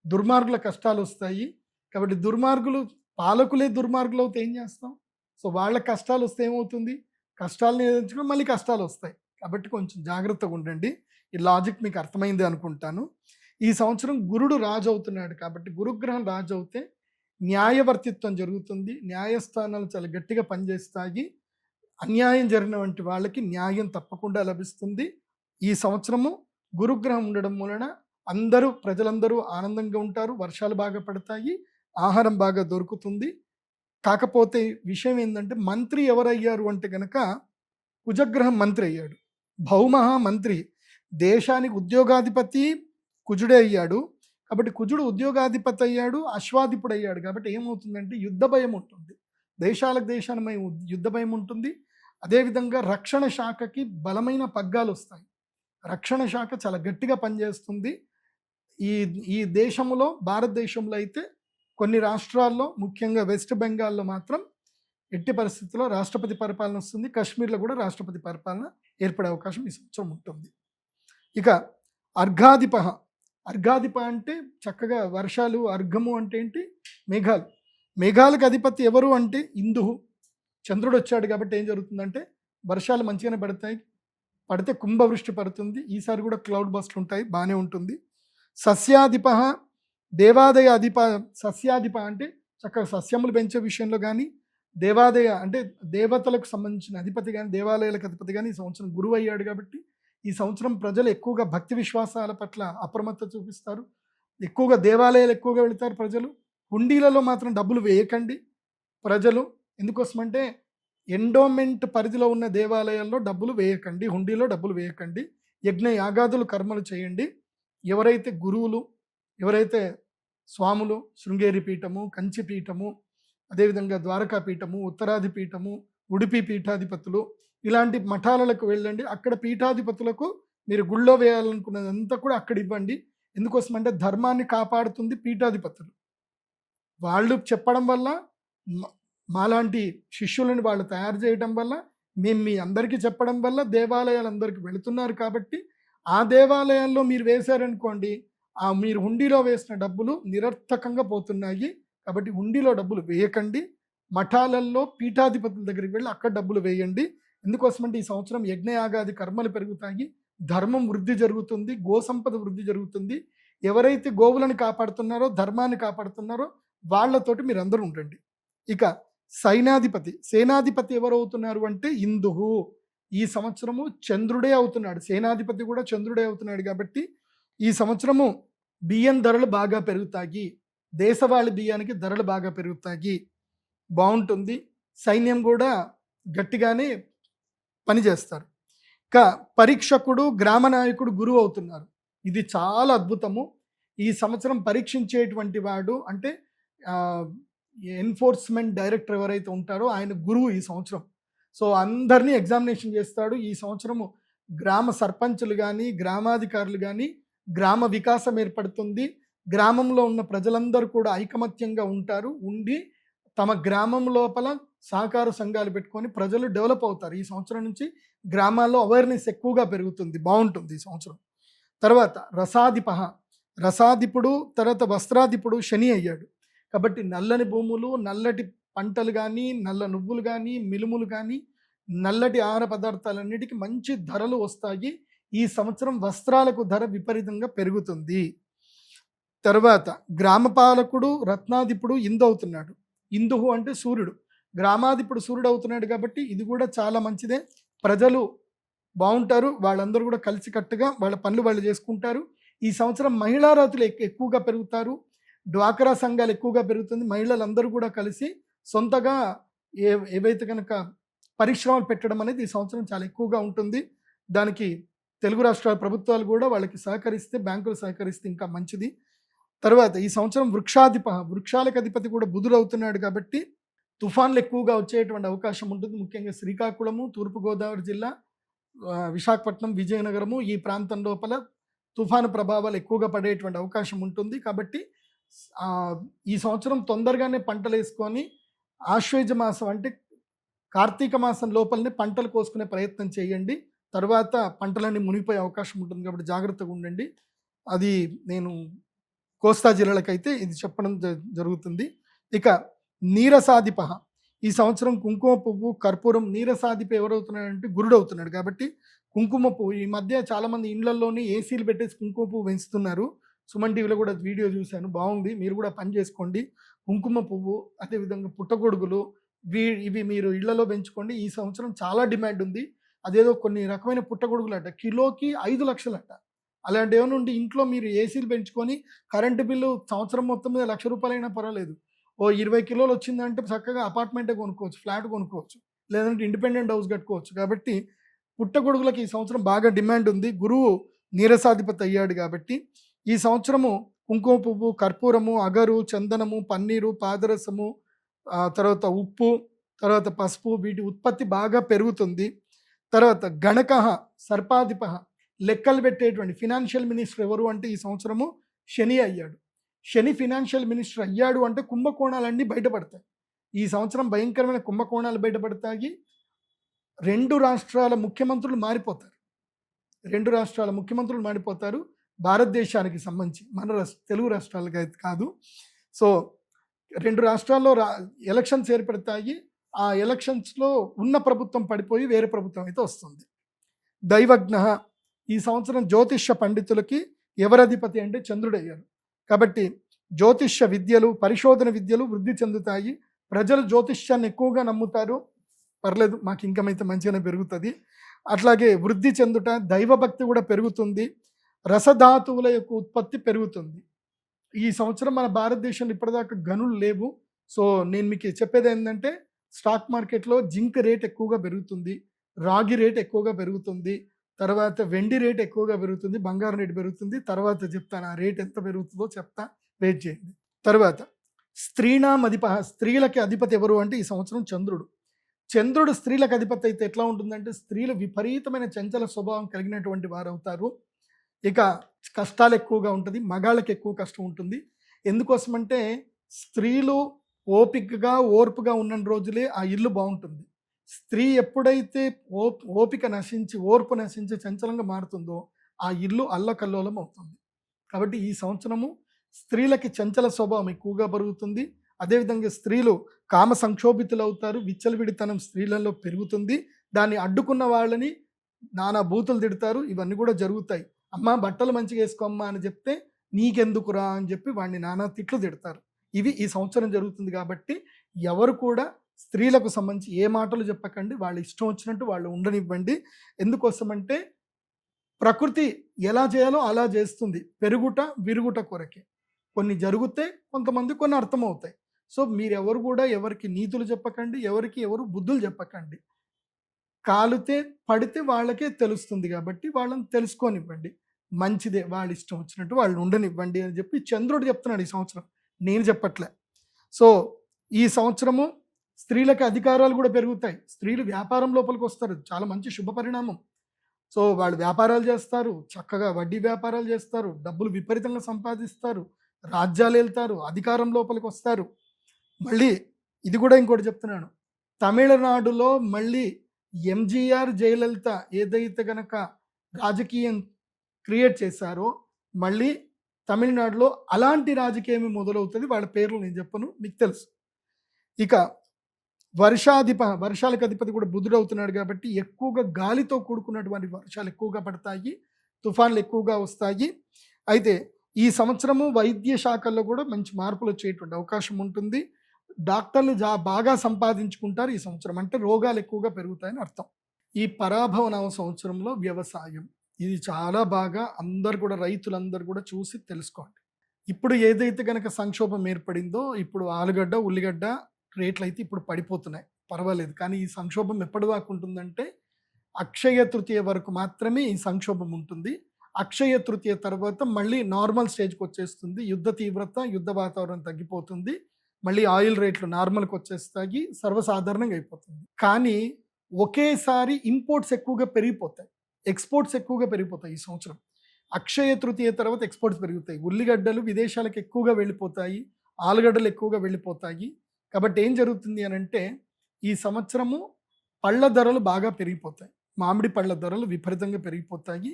దుర్మార్గుల కష్టాలు వస్తాయి. కాబట్టి పాలకులే దుర్మార్గులు అవుతే ఏం చేస్తాం? సో వాళ్ళ కష్టాలు వస్తే ఏమవుతుంది? కష్టాలను ఎదుర్చుకుని మళ్ళీ కష్టాలు వస్తాయి. కాబట్టి కొంచెం జాగ్రత్తగా ఉండండి. ఈ లాజిక్ మీకు అర్థమైంది అనుకుంటాను. ఈ సంవత్సరం గురుడు రాజు అవుతున్నాడు కాబట్టి గురుగ్రహం రాజు అవుతే న్యాయవర్తిత్వం జరుగుతుంది. న్యాయస్థానాలు చాలా గట్టిగా పనిచేస్తాయి. అన్యాయం జరిగినటువంటి వాళ్ళకి న్యాయం తప్పకుండా లభిస్తుంది. ఈ సంవత్సరము గురుగ్రహం ఉండడం వలన ప్రజలందరూ ఆనందంగా ఉంటారు. వర్షాలు బాగా పడతాయి, ఆహారం బాగా దొరుకుతుంది. కాకపోతే విషయం ఏంటంటే మంత్రి ఎవరయ్యారు అంటే గనక కుజగ్రహం మంత్రి అయ్యాడు. భౌమహ మంత్రి, దేశానికి ఉద్యోగాధిపతి కుజుడే అయ్యాడు. కాబట్టి కుజుడు ఉద్యోగాధిపతి అయ్యాడు, అశ్వాధిపుడు అయ్యాడు. కాబట్టి ఏమవుతుందంటే యుద్ధ భయం ఉంటుంది, దేశానికి యుద్ధ భయం ఉంటుంది. అదేవిధంగా రక్షణ శాఖకి బలమైన పగ్గాలు వస్తాయి. రక్షణ శాఖ చాలా గట్టిగా పనిచేస్తుంది. ఈ ఈ దేశంలో, భారతదేశంలో అయితే కొన్ని రాష్ట్రాల్లో, ముఖ్యంగా వెస్ట్ బెంగాల్లో మాత్రం ఎట్టి పరిస్థితుల్లో రాష్ట్రపతి పరిపాలన వస్తుంది. కాశ్మీర్లో కూడా రాష్ట్రపతి పరిపాలన ఏర్పడే అవకాశం ఈ సంవత్సరం ఉంటుంది. ఇక అర్ఘాధిప అంటే చక్కగా వర్షాలు. అర్ఘము అంటే ఏంటి? మేఘాలు. మేఘాలకు అధిపతి ఎవరు అంటే ఇందుహు, చంద్రుడు వచ్చాడు. కాబట్టి ఏం జరుగుతుందంటే వర్షాలు మంచిగానే పడితే కుంభవృష్టి పడుతుంది. ఈసారి కూడా క్లౌడ్ బస్ట్లు ఉంటాయి, బాగానే ఉంటుంది. సస్యాధిప, దేవాదయ అధిప. సస్యాధిప అంటే చక్కగా సస్యములు పెంచే విషయంలో కానీ, దేవాదయ అంటే దేవతలకు సంబంధించిన అధిపతి కానీ, దేవాలయాలకు అధిపతి కానీ ఈ సంవత్సరం గురువు అయ్యాడు. కాబట్టి ఈ సంవత్సరం ప్రజలు ఎక్కువగా భక్తి విశ్వాసాల పట్ల అప్రమత్తత చూపిస్తారు. ఎక్కువగా దేవాలయాలు ఎక్కువగా వెళతారు ప్రజలు. హుండీలలో మాత్రం డబ్బులు వేయకండి ప్రజలు. ఎందుకోసమంటే ఎండోమెంట్ పరిధిలో ఉన్న దేవాలయాల్లో డబ్బులు వేయకండి, హుండీలో డబ్బులు వేయకండి. యజ్ఞ యాగాదులు కర్మలు చేయండి. ఎవరైతే గురువులు, ఎవరైతే స్వాములు, శృంగేరి పీఠము, కంచి పీఠము, అదేవిధంగా ద్వారకా పీఠము, ఉత్తరాది పీఠము, ఉడిపి పీఠాధిపతులు, ఇలాంటి మఠాలకు వెళ్ళండి. అక్కడ పీఠాధిపతులకు మీరు గుళ్ళో వేయాలనుకున్నదంతా కూడా అక్కడ ఇవ్వండి. ఎందుకోసమంటే ధర్మాన్ని కాపాడుతుంది పీఠాధిపతులు. వాళ్ళు చెప్పడం వల్ల, మాలాంటి శిష్యులను వాళ్ళు తయారు చేయడం వల్ల, మేము మీ అందరికీ చెప్పడం వల్ల దేవాలయాలు అందరికీ వెళుతున్నారు. కాబట్టి ఆ దేవాలయాల్లో మీరు వేశారనుకోండి, మీరు హుండీలో వేసిన డబ్బులు నిరర్థకంగా పోతున్నాయి. కాబట్టి హుండీలో డబ్బులు వేయకండి. మఠాలలో పీఠాధిపతుల దగ్గరికి వెళ్ళి అక్కడ డబ్బులు వేయండి. ఎందుకోసమంటే ఈ సంవత్సరం యజ్ఞయాగాది కర్మలు పెరుగుతాయి, ధర్మం వృద్ధి జరుగుతుంది, గోసంపద వృద్ధి జరుగుతుంది. ఎవరైతే గోవులను కాపాడుతున్నారో, ధర్మాన్ని కాపాడుతున్నారో వాళ్ళతోటి మీరు అందరూ ఉండండి. ఇక సేనాధిపతి ఎవరు అవుతున్నారు అంటే ఇందుహు. ఈ సంవత్సరము చంద్రుడే అవుతున్నాడు, సేనాధిపతి కూడా చంద్రుడే అవుతున్నాడు. కాబట్టి ఈ సంవత్సరము బియ్యం ధరలు బాగా పెరుగుతాయి, దేశవాళీ బియ్యానికి ధరలు బాగా పెరుగుతాయి, బాగుంటుంది. సైన్యం కూడా గట్టిగానే పనిచేస్తారు. ఇక పరీక్షకుడు, గ్రామ నాయకుడు గురువు అవుతున్నారు. ఇది చాలా అద్భుతము. ఈ సంవత్సరం పరీక్షించేటువంటి వాడు అంటే ఎన్ఫోర్స్మెంట్ డైరెక్టర్ ఎవరైతే ఉంటారో ఆయన గురువు ఈ సంవత్సరం. సో అందరినీ ఎగ్జామినేషన్ చేస్తాడు. ఈ సంవత్సరము గ్రామ సర్పంచులు కానీ, గ్రామాధికారులు కానీ, గ్రామ వికాసం ఏర్పడుతుంది. గ్రామంలో ఉన్న ప్రజలందరూ కూడా ఐకమత్యంగా ఉండి తమ గ్రామం లోపల సహకార సంఘాలు పెట్టుకొని ప్రజలు డెవలప్ అవుతారు. ఈ సంవత్సరం నుంచి గ్రామాల్లో అవేర్నెస్ ఎక్కువగా పెరుగుతుంది, బాగుంటుంది ఈ సంవత్సరం. తర్వాత రసాధిపుడు, తర్వాత వస్త్రాధిపుడు శని అయ్యాడు. కాబట్టి నల్లని భూములు, నల్లటి పంటలు కానీ, నల్ల నువ్వులు కానీ, మినుములు కానీ, నల్లటి ఆహార పదార్థాలన్నిటికీ మంచి ధరలు వస్తాయి. ఈ సంవత్సరం వస్త్రాలకు ధర విపరీతంగా పెరుగుతుంది. తర్వాత గ్రామపాలకుడు, రత్నాధిపుడు అవుతున్నాడు. ఇందుహు అంటే సూర్యుడు, గ్రామాధిపుడు సూర్యుడు అవుతున్నాడు. కాబట్టి ఇది కూడా చాలా మంచిదే. ప్రజలు బాగుంటారు, వాళ్ళందరూ కూడా కలిసికట్టుగా వాళ్ళ పనులు వాళ్ళు చేసుకుంటారు. ఈ సంవత్సరం మహిళారాతులు ఎక్కువగా పెరుగుతారు, డ్వాక్రా సంఘాలు ఎక్కువగా పెరుగుతుంది. మహిళలందరూ కూడా కలిసి సొంతగా ఏవైతే కనుక పరిశ్రమలు పెట్టడం అనేది ఈ సంవత్సరం చాలా ఎక్కువగా ఉంటుంది. దానికి తెలుగు రాష్ట్రాల ప్రభుత్వాలు కూడా వాళ్ళకి సహకరిస్తే, బ్యాంకులు సహకరిస్తే ఇంకా మంచిది. తర్వాత ఈ సంవత్సరం వృక్షాలకు అధిపతి కూడా బుధుడు అవుతున్నాడు. కాబట్టి తుఫాన్లు ఎక్కువగా వచ్చేటువంటి అవకాశం ఉంటుంది. ముఖ్యంగా శ్రీకాకుళము, తూర్పుగోదావరి జిల్లా, విశాఖపట్నం, విజయనగరము ఈ ప్రాంతం లోపల తుఫాను ప్రభావాలు ఎక్కువగా పడేటువంటి అవకాశం ఉంటుంది. కాబట్టి ఈ సంవత్సరం తొందరగానే పంటలు వేసుకొని ఆశ్వేజ మాసం అంటే కార్తీక మాసం లోపలనే పంటలు కోసుకునే ప్రయత్నం చేయండి. తర్వాత పంటలన్నీ మునిగిపోయే అవకాశం ఉంటుంది. కాబట్టి జాగ్రత్తగా ఉండండి. అది నేను కోస్తా జిల్లాలకైతే ఇది చెప్పడం జరుగుతుంది. ఇక నీరసాధిప, ఈ సంవత్సరం కుంకుమ పువ్వు, కర్పూరం. నీరసాధిప ఎవరవుతున్నాడంటే గురుడు అవుతున్నాడు. కాబట్టి కుంకుమ పువ్వు ఈ మధ్య చాలామంది ఇళ్లలోనే ఏసీలు పెట్టేసి కుంకుమ పువ్వు పెంచుతున్నారు. సుమన్ టీవీలో కూడా వీడియో చూశాను, బాగుంది. మీరు కూడా పని చేసుకోండి. కుంకుమ పువ్వు, అదేవిధంగా పుట్టగొడుగులు, ఇవి మీరు ఇళ్లలో పెంచుకోండి. ఈ సంవత్సరం చాలా డిమాండ్ ఉంది. అదేదో కొన్ని రకమైన పుట్టగొడుగులట కిలోకి 5 లక్షలట. అలాంటివి ఏమైనా ఉండి ఇంట్లో మీరు ఏసీలు పెంచుకొని కరెంటు బిల్లు సంవత్సరం మొత్తం మీద ₹1,00,000 అయినా పర్వాలేదు. ఓ 20 కిలోలు వచ్చిందంటే చక్కగా అపార్ట్మెంటే కొనుక్కోవచ్చు, ఫ్లాట్ కొనుక్కోవచ్చు, లేదంటే ఇండిపెండెంట్ హౌస్ కట్టుకోవచ్చు. కాబట్టి పుట్టగొడుగులకి ఈ సంవత్సరం బాగా డిమాండ్ ఉంది. గురువు నీరసాధిపతి అయ్యాడు కాబట్టి ఈ సంవత్సరము కుంకుమ పువ్వు, కర్పూరము, అగరు, చందనము, పన్నీరు, పాదరసము, తర్వాత ఉప్పు, తర్వాత పసుపు, వీటి ఉత్పత్తి బాగా పెరుగుతుంది. తర్వాత గణకః సర్పాధిపః, లెక్కలు పెట్టేటువంటి ఫినాన్షియల్ మినిస్టర్ ఎవరు అంటే ఈ సంవత్సరము శని అయ్యాడు. శని ఫినాన్షియల్ మినిస్టర్ అయ్యాడు అంటే కుంభకోణాలన్నీ బయటపడతాయి. ఈ సంవత్సరం భయంకరమైన కుంభకోణాలు బయటపడతాయి. 2 రాష్ట్రాల ముఖ్యమంత్రులు మారిపోతారు. 2 రాష్ట్రాల ముఖ్యమంత్రులు మారిపోతారు భారతదేశానికి సంబంధించి, మన తెలుగు రాష్ట్రాలకి అయితే కాదు. సో 2 రాష్ట్రాల్లో ఎలక్షన్స్ ఏర్పడతాయి. ఆ ఎలక్షన్స్లో ఉన్న ప్రభుత్వం పడిపోయి వేరే ప్రభుత్వం అయితే వస్తుంది. దైవజ్ఞ, ఈ సంవత్సరం జ్యోతిష్య పండితులకి ఎవరధిపతి అంటే చంద్రుడు అయ్యారు. కాబట్టి జ్యోతిష్య విద్యలు, పరిశోధన విద్యలు వృద్ధి చెందుతాయి. ప్రజలు జ్యోతిష్యాన్ని ఎక్కువగా నమ్ముతారు. పర్లేదు, మాకు ఇన్కమ్ అయితే మంచిగానే పెరుగుతుంది. అట్లాగే వృద్ధి చెందుట, దైవభక్తి కూడా పెరుగుతుంది. రసధాతువుల యొక్క ఉత్పత్తి పెరుగుతుంది. ఈ సంవత్సరం మన భారతదేశంలో ఇప్పటిదాకా గనులు లేవు. సో నేను మీకు చెప్పేది ఏంటంటే స్టాక్ మార్కెట్లో జింక్ రేట్ ఎక్కువగా పెరుగుతుంది, రాగి రేట్ ఎక్కువగా పెరుగుతుంది, తర్వాత వెండి రేట్ ఎక్కువగా పెరుగుతుంది, బంగారం రేటు పెరుగుతుంది. తర్వాత చెప్తాను ఆ రేట్ ఎంత పెరుగుతుందో చెప్తా, వెయిట్ చేయండి. తర్వాత స్త్రీణాం అధిప, స్త్రీలకి అధిపతి ఎవరు అంటే ఈ సంవత్సరం చంద్రుడు. చంద్రుడు స్త్రీలకు అధిపతి అయితే ఎట్లా ఉంటుందంటే స్త్రీలు విపరీతమైన చంచల స్వభావం కలిగినటువంటి వారు అవుతారు. ఇక కష్టాలు ఎక్కువగా ఉంటుంది, మగాళ్ళకి ఎక్కువ కష్టం ఉంటుంది. ఎందుకోసమంటే స్త్రీలు ఓపికగా ఓర్పుగా ఉన్న రోజులే ఆ ఇల్లు బాగుంటుంది. స్త్రీ ఎప్పుడైతే ఓపిక నశించి, ఓర్పు నశించి చంచలంగా మారుతుందో ఆ ఇల్లు అల్లకల్లోలం అవుతుంది. కాబట్టి ఈ సంవత్సరము స్త్రీలకి చంచల స్వభావం ఎక్కువగా పెరుగుతుంది. అదేవిధంగా స్త్రీలు కామ సంక్షోభితులు అవుతారు. విచ్చలవిడితనం స్త్రీలలో పెరుగుతుంది. దాన్ని అడ్డుకున్న వాళ్ళని నానా బూతులు తిడతారు. ఇవన్నీ కూడా జరుగుతాయి. అమ్మ బట్టలు మంచిగా వేసుకోమ్మా అని చెప్తే నీకెందుకురా అని చెప్పి వాడిని నానా తిట్లు తిడతారు. ఇవి ఈ సంవత్సరం జరుగుతుంది. కాబట్టి ఎవరు కూడా స్త్రీలకు సంబంధించి ఏ మాటలు చెప్పకండి. వాళ్ళ ఇష్టం వచ్చినట్టు వాళ్ళు ఉండనివ్వండి. ఎందుకోసమంటే ప్రకృతి ఎలా చేయాలో అలా చేస్తుంది. పెరుగుట విరుగుట కొరకే. కొన్ని జరిగితే కొంతమంది కొన్ని అర్థమవుతాయి. సో మీరెవరు కూడా ఎవరికి నీతులు చెప్పకండి, ఎవరు బుద్ధులు చెప్పకండి. కాలితే పడితే వాళ్ళకే తెలుస్తుంది కాబట్టి వాళ్ళని తెలుసుకోనివ్వండి. మంచిదే, వాళ్ళ ఇష్టం వచ్చినట్టు వాళ్ళు ఉండనివ్వండి అని చెప్పి చంద్రుడు చెప్తున్నాడు ఈ సంవత్సరం, నేను చెప్పట్లే. సో ఈ సంవత్సరము స్త్రీలకు అధికారాలు కూడా పెరుగుతాయి. స్త్రీలు వ్యాపారం లోపలికి వస్తారు, చాలా మంచి శుభ పరిణామం. సో వాళ్ళు వ్యాపారాలు చేస్తారు, చక్కగా వడ్డీ వ్యాపారాలు చేస్తారు, డబ్బులు విపరీతంగా సంపాదిస్తారు, రాజ్యాలు వెళ్తారు, అధికారం లోపలికి వస్తారు. మళ్ళీ ఇది కూడా ఇంకోటి చెప్తున్నాను, తమిళనాడులో మళ్ళీ ఎంజీఆర్ జయలలిత ఏదైతే గనక రాజకీయం క్రియేట్ చేశారో మళ్ళీ తమిళనాడులో అలాంటి రాజకీయం మొదలవుతుంది. వాళ్ళ పేర్లు నేను చెప్పను, మీకు తెలుసు. ఇక వర్షాలకు అధిపతి కూడా బుధుడు అవుతున్నాడు కాబట్టి ఎక్కువగా గాలితో కూడుకున్నటువంటి వర్షాలు ఎక్కువగా పడతాయి, తుఫాన్లు ఎక్కువగా వస్తాయి. అయితే ఈ సంవత్సరము వైద్య శాఖల్లో కూడా మంచి మార్పులు వచ్చేటువంటి అవకాశం ఉంటుంది. డాక్టర్లు బాగా సంపాదించుకుంటారు ఈ సంవత్సరం, అంటే రోగాలు ఎక్కువగా పెరుగుతాయని అర్థం. ఈ పరాభవ నవ సంవత్సరంలో వ్యవసాయం ఇది చాలా బాగా అందరు కూడా రైతులందరూ కూడా చూసి తెలుసుకోండి. ఇప్పుడు ఏదైతే కనుక సంక్షోభం ఏర్పడిందో, ఇప్పుడు ఆలుగడ్డ ఉల్లిగడ్డ రేట్లు అయితే ఇప్పుడు పడిపోతున్నాయి, పర్వాలేదు. కానీ ఈ సంక్షోభం ఎప్పటి దాకా ఉంటుందంటే అక్షయ తృతీయ వరకు మాత్రమే ఈ సంక్షోభం ఉంటుంది. అక్షయ తృతీయ తర్వాత మళ్ళీ నార్మల్ స్టేజ్కి వచ్చేస్తుంది. యుద్ధ తీవ్రత, యుద్ధ వాతావరణం తగ్గిపోతుంది. మళ్ళీ ఆయిల్ రేట్లు నార్మల్కి వచ్చేస్తాయి, సర్వసాధారణంగా అయిపోతుంది. కానీ ఒకేసారి ఇంపోర్ట్స్ ఎక్కువగా పెరిగిపోతాయి, ఎక్స్పోర్ట్స్ ఎక్కువగా పెరిగిపోతాయి. ఈ సంవత్సరం అక్షయ తృతీయ తర్వాత ఎక్స్పోర్ట్స్ పెరుగుతాయి. ఉల్లిగడ్డలు విదేశాలకు ఎక్కువగా వెళ్ళిపోతాయి, ఆలుగడ్డలు ఎక్కువగా వెళ్ళిపోతాయి. కాబట్టి ఏం జరుగుతుంది అని అంటే ఈ సంవత్సరము పళ్ళ ధరలు బాగా పెరిగిపోతాయి. మామిడి పళ్ళ ధరలు విపరీతంగా పెరిగిపోతాయి.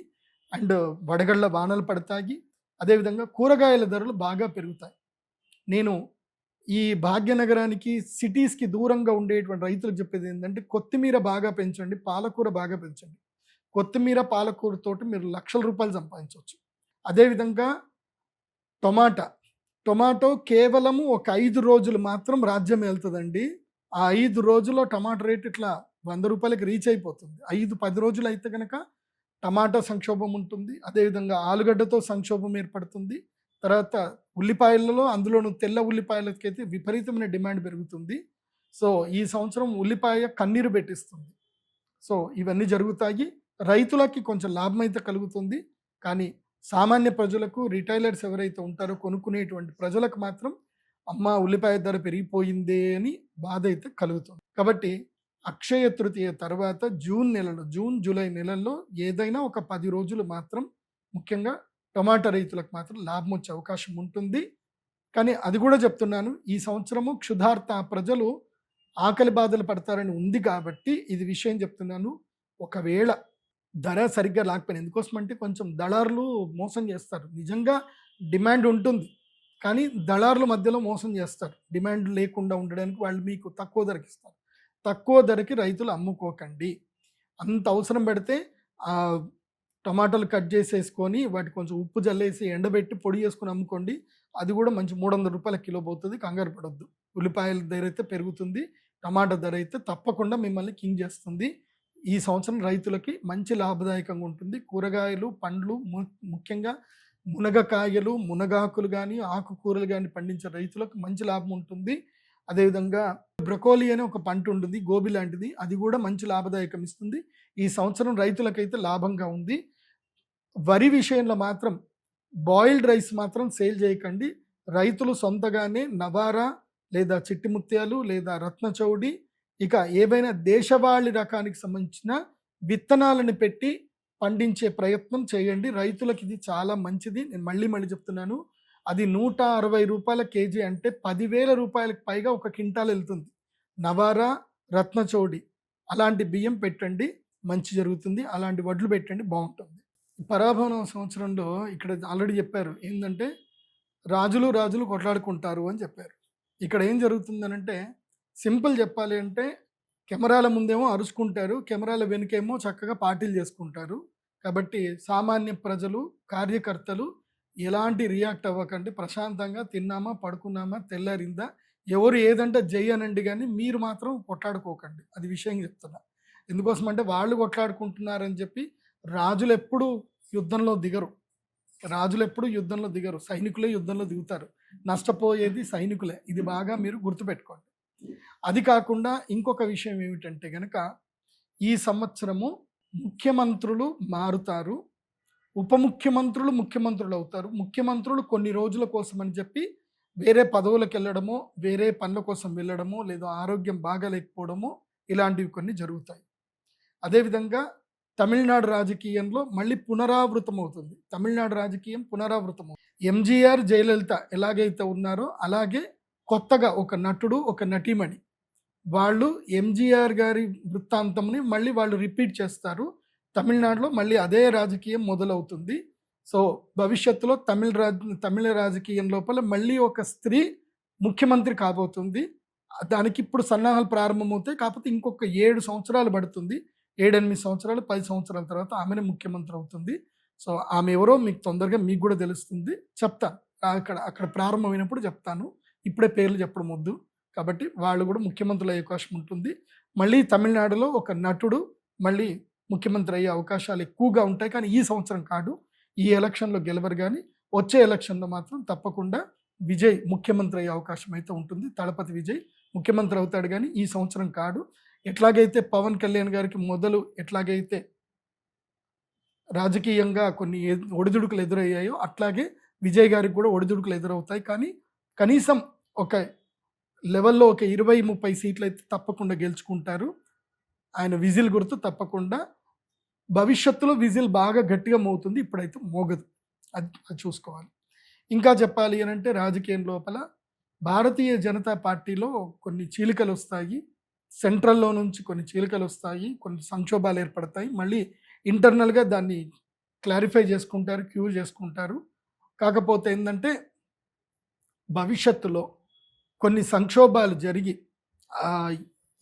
అండ్ వడగళ్ళ వానలు పడతాయి. అదేవిధంగా కూరగాయల ధరలు బాగా పెరుగుతాయి. నేను ఈ భాగ్యనగరానికి సిటీస్కి దూరంగా ఉండేటువంటి రైతులకు చెప్పేది ఏంటంటే కొత్తిమీర బాగా పెంచండి, పాలకూర బాగా పెంచండి. కొత్తిమీర పాలకూరతోటి మీరు లక్షల రూపాయలు సంపాదించవచ్చు. అదేవిధంగా టొమాటో కేవలము ఒక 5 రోజులు మాత్రం రాజ్యం వెళ్తుందండి. ఆ 5 రోజుల్లో టమాటా రేట్ ఇట్లా 100 రూపాయలకి రీచ్ అయిపోతుంది. 5-10 రోజులు అయితే గనక టమాటా సంక్షోభం ఉంటుంది. అదేవిధంగా ఆలుగడ్డతో సంక్షోభం ఏర్పడుతుంది. తర్వాత ఉల్లిపాయలలో అందులోను తెల్ల ఉల్లిపాయలకైతే విపరీతమైన డిమాండ్ పెరుగుతుంది. సో, ఈ సంవత్సరం ఉల్లిపాయ కన్నీరు పెట్టిస్తుంది. సో, ఇవన్నీ జరుగుతాయి. రైతులకి కొంచెం లాభం అయితే కలుగుతుంది. కానీ సామాన్య ప్రజలకు, రిటైలర్స్ ఎవరైతే ఉంటారో కొనుక్కునేటువంటి ప్రజలకు మాత్రం అమ్మా! ఉల్లిపాయ ధర పెరిగిపోయిందే అని బాధ అయితే కలుగుతుంది. కాబట్టి అక్షయ తృతీయ తర్వాత జూన్, జూలై నెలల్లో ఏదైనా ఒక 10 రోజులు మాత్రం ముఖ్యంగా టమాటా రైతులకు మాత్రం లాభం వచ్చే అవకాశం ఉంటుంది. కానీ అది కూడా చెప్తున్నాను, ఈ సంవత్సరము క్షుధార్త ప్రజలు ఆకలి బాధలు పడతారని ఉంది కాబట్టి ఇది విషయం చెప్తున్నాను. ఒకవేళ ధర సరిగ్గా లేకపోయినా, ఎందుకోసమంటే కొంచెం దళారులు మోసం చేస్తారు. నిజంగా డిమాండ్ ఉంటుంది. కానీ దళారుల మధ్యలో మోసం చేస్తారు. డిమాండ్ లేకుండా ఉండడానికి వాళ్ళు మీకు తక్కువ ధరకి ఇస్తారు. తక్కువ ధరకి రైతులు అమ్ముకోకండి. అంత అవసరం పడితే టమాటాలు కట్ చేసేసుకొని వాటి కొంచెం ఉప్పు జల్లేసి ఎండబెట్టి పొడి చేసుకొని అమ్ముకోండి. అది కూడా మంచి 300 రూపాయల కిలో పోతుంది. కంగారు పడొద్దు. ఉల్లిపాయల ధర అయితే పెరుగుతుంది. టమాటా ధర అయితే తప్పకుండా మిమ్మల్ని కింగ్ చేస్తుంది. ఈ సంవత్సరం రైతులకి మంచి లాభదాయకంగా ఉంటుంది. కూరగాయలు, పండ్లు, ముఖ్యంగా మునగకాయలు, మునగాకులు కానీ, ఆకుకూరలు కానీ పండించే రైతులకు మంచి లాభం ఉంటుంది. అదేవిధంగా బ్రొకోలీ అనే ఒక పంట ఉంటుంది, గోబీ లాంటిది. అది కూడా మంచి లాభదాయకం ఇస్తుంది. ఈ సంవత్సరం రైతులకైతే లాభంగా ఉంది. వరి విషయంలో మాత్రం బాయిల్డ్ రైస్ మాత్రం సేల్ చేయకండి. రైతులు సొంతగానే నవారా లేదా చిట్టి ముత్యాలు లేదా రత్నచౌడి, ఇక ఏవైనా దేశవాళీ రకానికి సంబంధించిన విత్తనాలను పెట్టి పండించే ప్రయత్నం చేయండి. రైతులకు ఇది చాలా మంచిది. నేను మళ్ళీ చెప్తున్నాను, అది 160 రూపాయల కేజీ అంటే 10,000 రూపాయలకు పైగా ఒక క్వింటాల్ వెళ్తుంది. నవారా, రత్నచౌడి అలాంటి బియ్యం పెట్టండి, మంచి జరుగుతుంది. అలాంటి వడ్లు పెట్టండి, బాగుంటుంది. పరాభవన సంవత్సరంలో ఇక్కడ ఆల్రెడీ చెప్పారు ఏంటంటే రాజులు కొట్లాడుకుంటారు అని చెప్పారు. ఇక్కడ ఏం జరుగుతుందనంటే సింపుల్ చెప్పాలి అంటే కెమెరాల ముందేమో అరుచుకుంటారు, కెమెరాల వెనుకేమో చక్కగా పార్టీలు చేసుకుంటారు. కాబట్టి సామాన్య ప్రజలు, కార్యకర్తలు ఎలాంటి రియాక్ట్ అవ్వకండి. ప్రశాంతంగా తిన్నామా, పడుకున్నామా, తెల్లారిందా, ఎవరు ఏదంటే జై అనండి, కానీ మీరు మాత్రం కొట్లాడుకోకండి. అది విషయం చెప్తున్నా. ఎందుకోసం అంటే వాళ్ళు కొట్లాడుకుంటున్నారని చెప్పి రాజులు ఎప్పుడు యుద్ధంలో దిగరు. సైనికులే యుద్ధంలో దిగుతారు. నష్టపోయేది సైనికులే. ఇది బాగా మీరు గుర్తుపెట్టుకోండి. అది కాకుండా ఇంకొక విషయం ఏమిటంటే గనక ఈ సంవత్సరము ముఖ్యమంత్రులు మారుతారు, ఉప ముఖ్యమంత్రులు ముఖ్యమంత్రులు అవుతారు. ముఖ్యమంత్రులు కొన్ని రోజుల కోసం అని చెప్పి వేరే పదవులకు వెళ్ళడమో, వేరే పనుల కోసం వెళ్ళడమో, లేదా ఆరోగ్యం బాగాలేకపోవడమో ఇలాంటివి కొన్ని జరుగుతాయి. అదేవిధంగా తమిళనాడు రాజకీయంలో మళ్ళీ పునరావృతం అవుతుంది. తమిళనాడు రాజకీయం పునరావృతం అవుతుంది. ఎంజీఆర్, జయలలిత ఎలాగైతే ఉన్నారో అలాగే కొత్తగా ఒక నటుడు, ఒక నటీమణి వాళ్ళు ఎంజీఆర్ గారి వృత్తాంతంని మళ్ళీ వాళ్ళు రిపీట్ చేస్తారు. తమిళనాడులో మళ్ళీ అదే రాజకీయం మొదలవుతుంది. సో భవిష్యత్తులో తమిళ రాజకీయం లోపల మళ్ళీ ఒక స్త్రీ ముఖ్యమంత్రి కాబోతుంది. దానికి ఇప్పుడు సన్నాహాలు ప్రారంభమవుతాయి. కాకపోతే ఇంకొక 7 సంవత్సరాలు పడుతుంది. 7-8 సంవత్సరాలు, 10 సంవత్సరాల తర్వాత ఆమెనే ముఖ్యమంత్రి అవుతుంది. సో ఆమె ఎవరో మీకు తొందరగా మీకు కూడా తెలుస్తుంది. చెప్తాను, అక్కడ ప్రారంభమైనప్పుడు చెప్తాను. ఇప్పుడే పేర్లు చెప్పడం వద్దు. కాబట్టి వాళ్ళు కూడా ముఖ్యమంత్రులు అయ్యే అవకాశం ఉంటుంది. మళ్ళీ తమిళనాడులో ఒక నటుడు మళ్ళీ ముఖ్యమంత్రి అయ్యే అవకాశాలు ఎక్కువగా ఉంటాయి. కానీ ఈ సంవత్సరం కాదు, ఈ ఎలక్షన్లో గెలవరు. కానీ వచ్చే ఎలక్షన్లో మాత్రం తప్పకుండా విజయ్ ముఖ్యమంత్రి అయ్యే అవకాశం అయితే ఉంటుంది. తలపతి విజయ్ ముఖ్యమంత్రి అవుతాడు, కానీ ఈ సంవత్సరం కాదు. ఎట్లాగైతే పవన్ కళ్యాణ్ గారికి ఎట్లాగైతే రాజకీయంగా కొన్ని ఒడిదుడుకులు ఎదురయ్యాయో అట్లాగే విజయ్ గారికి కూడా ఒడిదుడుకులు ఎదురవుతాయి. కానీ కనీసం ఒక లెవెల్లో ఒక 20-30 సీట్లు అయితే తప్పకుండా గెలుచుకుంటారు. ఆయన విజిల్ గుర్తు తప్పకుండా. భవిష్యత్తులో విజిల్ బాగా గట్టిగా మోగుతుంది, ఇప్పుడైతే మోగదు. అది చూసుకోవాలి. ఇంకా చెప్పాలి అని అంటే రాజకీయం లోపల భారతీయ జనతా పార్టీలో కొన్ని చీలికలు వస్తాయి. సెంట్రల్లో నుంచి కొన్ని చీలికలు వస్తాయి, కొన్ని సంక్షోభాలు ఏర్పడతాయి. మళ్ళీ ఇంటర్నల్గా దాన్ని క్లారిఫై చేసుకుంటారు, క్యూర్ చేసుకుంటారు. కాకపోతే ఏంటంటే భవిష్యత్తులో కొన్ని సంక్షోభాలు జరిగి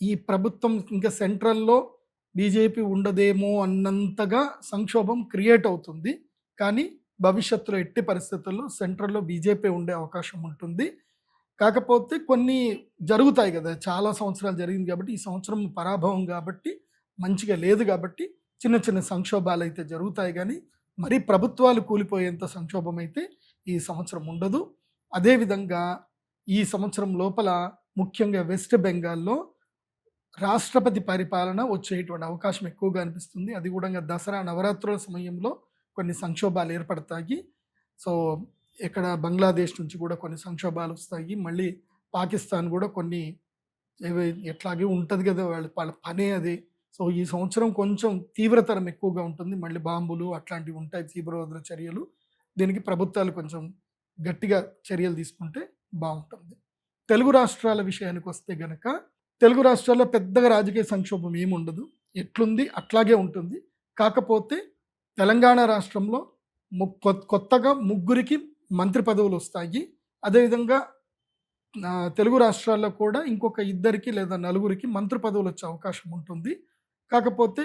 ఈ ప్రభుత్వం ఇంకా సెంట్రల్లో బీజేపీ ఉండదేమో అన్నంతగా సంక్షోభం క్రియేట్ అవుతుంది. కానీ భవిష్యత్తులో ఎట్టి పరిస్థితుల్లో సెంట్రల్లో బీజేపీ ఉండే అవకాశం ఉంటుంది. కాకపోతే కొన్ని జరుగుతాయి కదా! చాలా సంవత్సరాలు జరిగింది కాబట్టి, ఈ సంవత్సరం పరాభవం కాబట్టి, మంచిగా లేదు కాబట్టి చిన్న చిన్న సంక్షోభాలైతే జరుగుతాయి గానీ, మరీ ప్రభుత్వాలు కూలిపోయేంత సంక్షోభం అయితే ఈ సంవత్సరం ఉండదు. అదేవిధంగా ఈ సంవత్సరం లోపల ముఖ్యంగా వెస్ట్ బెంగాల్‌లో రాష్ట్రపతి పరిపాలన వచ్చేటువంటి అవకాశం ఎక్కువగా అనిపిస్తుంది. అది కూడా దసరా నవరాత్రుల సమయంలో కొన్ని సంక్షోభాలు ఏర్పడతాయి. సో, ఇక్కడ బంగ్లాదేశ్ నుంచి కూడా కొన్ని సంక్షోభాలు వస్తాయి. మళ్ళీ పాకిస్తాన్ కూడా కొన్ని ఎట్లాగే ఉంటది కదా! వాళ్ళ పనే అది. సో, ఈ సంవత్సరం కొంచెం తీవ్రతరం ఎక్కువగా ఉంటుంది. మళ్ళీ బాంబులు అట్లాంటివి ఉంటాయి, తీవ్రవాదుల చర్యలు. దీనికి ప్రభుత్వాలు కొంచెం గట్టిగా చర్యలు తీసుకుంటే బావుంటుంది. తెలుగు రాష్ట్రాల విషయానికొస్తే గనక, తెలుగు రాష్ట్రాల్లో పెద్దగా రాజకీయ సంక్షోభం ఏముండదు. ఎట్లుంది అట్లాగే ఉంటుంది. కాకపోతే తెలంగాణ రాష్ట్రంలో కొత్తగా ముగ్గురికి మంత్రి పదవులొస్తాయి. అదేవిధంగా తెలుగు రాష్ట్రాల్లో కూడా ఇంకొక ఇద్దరికి లేదా నలుగురికి మంత్రి పదవులొచ్చే అవకాశం ఉంటుంది. కాకపోతే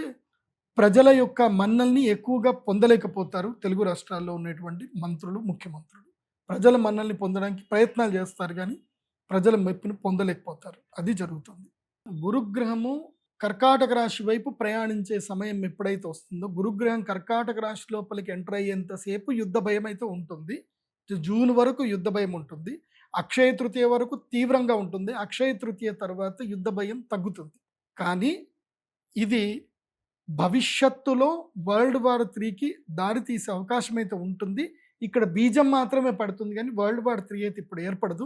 ప్రజల యొక్క మన్నల్ని ఎక్కువగా పొందలేకపోతారు తెలుగు రాష్ట్రాల్లో ఉన్నటువంటి మంత్రులు, ముఖ్యమంత్రులు. ప్రజల మన్నల్ని పొందడానికి ప్రయత్నాలు చేస్తారు గానీ, ప్రజల మెప్పుని పొందలేకపోతారు. అది జరుగుతుంది. గురుగ్రహము కర్కాటక రాశి వైపు ప్రయాణించే సమయం ఎప్పుడైతే వస్తుందో, గురుగ్రహం కర్కాటక రాశి లోపలికి ఎంటర్ అయ్యేంతసేపు యుద్ధ భయం అయితే ఉంటుంది. జూన్ వరకు యుద్ధ భయం ఉంటుంది. అక్షయ తృతీయ వరకు తీవ్రంగా ఉంటుంది. అక్షయ తృతీయ తర్వాత యుద్ధ భయం తగ్గుతుంది. కానీ ఇది భవిష్యత్తులో వరల్డ్ వార్ 3కి దారి తీసే అవకాశం అయితే ఉంటుంది. ఇక్కడ బీజం మాత్రమే పడుతుంది కానీ వరల్డ్ వార్ 3 అయితే ఇప్పుడు ఏర్పడదు.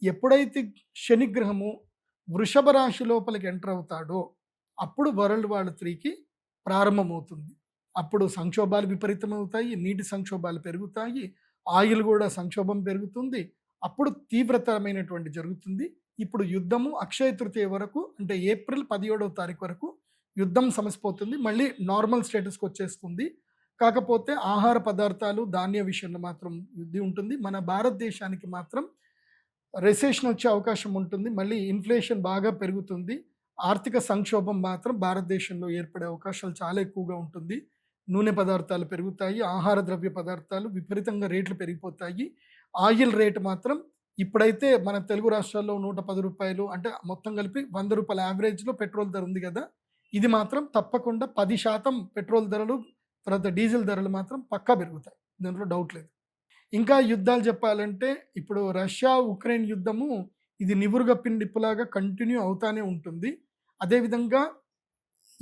ఎప్పుడైతే శనిగ్రహము వృషభ రాశి లోపలికి ఎంటర్ అవుతాడో అప్పుడు వరల్డ్ వార్ 3కి ప్రారంభమవుతుంది. అప్పుడు సంక్షోభాలు విపరీతమవుతాయి, నీటి సంక్షోభాలు పెరుగుతాయి, ఆయిల్ కూడా సంక్షోభం పెరుగుతుంది. అప్పుడు తీవ్రతరమైనటువంటి జరుగుతుంది. ఇప్పుడు యుద్ధము అక్షయ తృతీయ వరకు, అంటే ఏప్రిల్ 17వ తారీఖు వరకు యుద్ధం సమసిపోతుంది. మళ్ళీ నార్మల్ స్టేటస్కి వచ్చేస్తుంది. కాకపోతే ఆహార పదార్థాలు, ధాన్య విషయంలో మాత్రం ఇది ఉంటుంది. మన భారతదేశానికి మాత్రం రెసెషన్ వచ్చే అవకాశం ఉంటుంది. మళ్ళీ ఇన్ఫ్లేషన్ బాగా పెరుగుతుంది. ఆర్థిక సంక్షోభం మాత్రం భారతదేశంలో ఏర్పడే అవకాశాలు చాలా ఎక్కువగా ఉంటుంది. నూనె పదార్థాలు పెరుగుతాయి, ఆహార ద్రవ్య పదార్థాలు విపరీతంగా రేట్లు పెరిగిపోతాయి. ఆయిల్ రేటు మాత్రం ఇప్పుడైతే మన తెలుగు రాష్ట్రాల్లో ₹110, అంటే మొత్తం కలిపి ₹100 యావరేజ్‌లో పెట్రోల్ ధర ఉంది కదా! ఇది మాత్రం తప్పకుండా 10% పెట్రోల్ ధరలు, తర్వాత డీజిల్ ధరలు మాత్రం పక్కా పెరుగుతాయి. దాంట్లో డౌట్ లేదు. ఇంకా యుద్ధాలు చెప్పాలంటే ఇప్పుడు రష్యా, ఉక్రెయిన్ యుద్ధము ఇది నివురుగప్పిన నిప్పులాగా కంటిన్యూ అవుతానే ఉంటుంది. అదేవిధంగా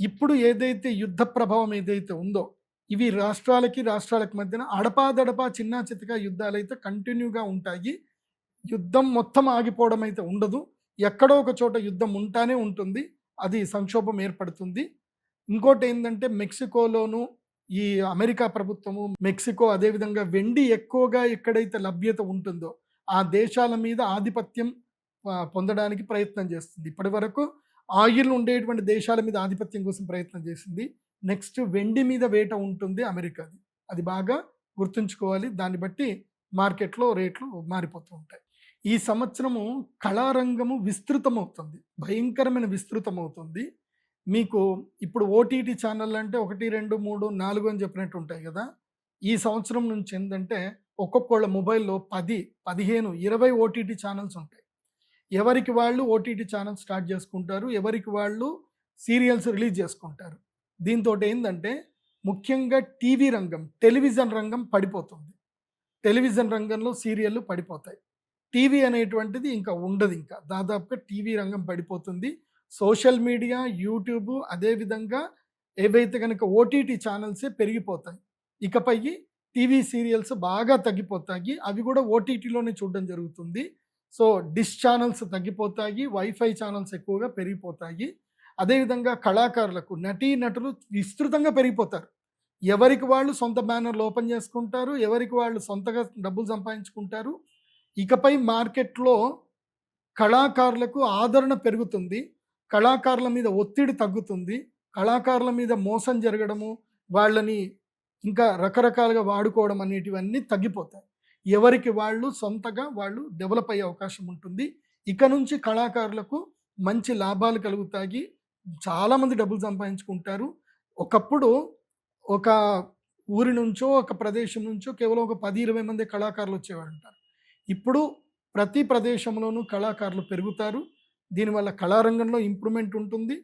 ఇప్పుడు ఏదైతే యుద్ధ ప్రభావం ఏదైతే ఉందో, ఇవి రాష్ట్రాలకి మధ్యన అడపాదడపా చిన్నా చితకా యుద్ధాలైతే కంటిన్యూగా ఉంటాయి. యుద్ధం మొత్తం ఆగిపోవడం అయితే ఉండదు. ఎక్కడో ఒక చోట యుద్ధం ఉంటానే ఉంటుంది. అది సంక్షోభం ఏర్పడుతుంది. ఇంకోటి ఏంటంటే మెక్సికోలోను ఈ అమెరికా ప్రభుత్వము, మెక్సికో అదేవిధంగా వెండి ఎక్కువగా ఎక్కడైతే లభ్యత ఉంటుందో ఆ దేశాల మీద ఆధిపత్యం పొందడానికి ప్రయత్నం చేస్తుంది. ఇప్పటి వరకు ఆయిల్ ఉండేటువంటి దేశాల మీద ఆధిపత్యం కోసం ప్రయత్నం చేసింది. నెక్స్ట్ వెండి మీద వేట ఉంటుంది అమెరికాది. అది బాగా గుర్తుంచుకోవాలి. దాన్ని బట్టి మార్కెట్లో రేట్లు మారిపోతూ ఉంటాయి. ఈ సంవత్సరము కళారంగము విస్తృతమవుతుంది, భయంకరమైన విస్తృతమవుతుంది. మీకు ఇప్పుడు ఓటీటీ ఛానల్ అంటే 1, 2, 3, 4 అని చెప్పినట్టు ఉంటాయి కదా! ఈ సంవత్సరం నుంచి ఏంటంటే ఒక్కొక్కళ్ళ మొబైల్‌లో 10, 15, 20 ఓటీటీ ఛానల్స్ ఉంటాయి. ఎవరికి వాళ్ళు ఓటీటీ ఛానల్ స్టార్ట్ చేసుకుంటారు. ఎవరికి వాళ్ళు సీరియల్స్ రిలీజ్ చేసుకుంటారు. దీంతోటి ఏందంటే ముఖ్యంగా టీవీ రంగం, టెలివిజన్ రంగం పడిపోతుంది. టెలివిజన్ రంగంలో సీరియల్లు పడిపోతాయి. టీవీ అనేటువంటిది ఇంకా ఉండదు. ఇంకా దాదాపుగా టీవీ రంగం పడిపోతుంది. సోషల్ మీడియా, యూట్యూబ్, అదేవిధంగా ఏవైతే కనుక ఓటీటీ ఛానల్సే పెరిగిపోతాయి. ఇకపై టీవీ సీరియల్స్ బాగా తగ్గిపోతాయి. అవి కూడా ఓటీటీలోనే చూడడం జరుగుతుంది. సో డిష్ ఛానల్స్ తగ్గిపోతాయి, వైఫై ఛానల్స్ ఎక్కువగా పెరిగిపోతాయి. అదేవిధంగా కళాకారులకు, నటీనటులు విస్తృతంగా పెరిగిపోతారు. ఎవరికి వాళ్ళు సొంత బ్యానర్లు ఓపెన్ చేసుకుంటారు, ఎవరికి వాళ్ళు సొంతగా డబ్బులు సంపాదించుకుంటారు. ఇకపై మార్కెట్లో కళాకారులకు ఆదరణ పెరుగుతుంది. కళాకారుల మీద ఒత్తిడి తగ్గుతుంది. కళాకారుల మీద మోసం జరగడము, వాళ్ళని ఇంకా రకరకాలుగా వాడుకోవడం అనేటివన్నీ తగ్గిపోతాయి. ఎవరికి వాళ్ళు సొంతగా వాళ్ళు డెవలప్ అయ్యే అవకాశం ఉంటుంది. ఇక నుంచి కళాకారులకు మంచి లాభాలు కలుగుతాయి. చాలామంది డబ్బులు సంపాదించుకుంటారు. ఒకప్పుడు ఒక ఊరి నుంచో, ఒక ప్రదేశం నుంచో కేవలం ఒక 10, 20 మంది కళాకారులు వచ్చేవాళ్ళంటారు. ఇప్పుడు ప్రతి ప్రదేశంలోనూ కళాకారులు పెరుగుతారు. దీనివల్ల కళారంగంలో ఇంప్రూవ్‌మెంట్ ఉంటుంది.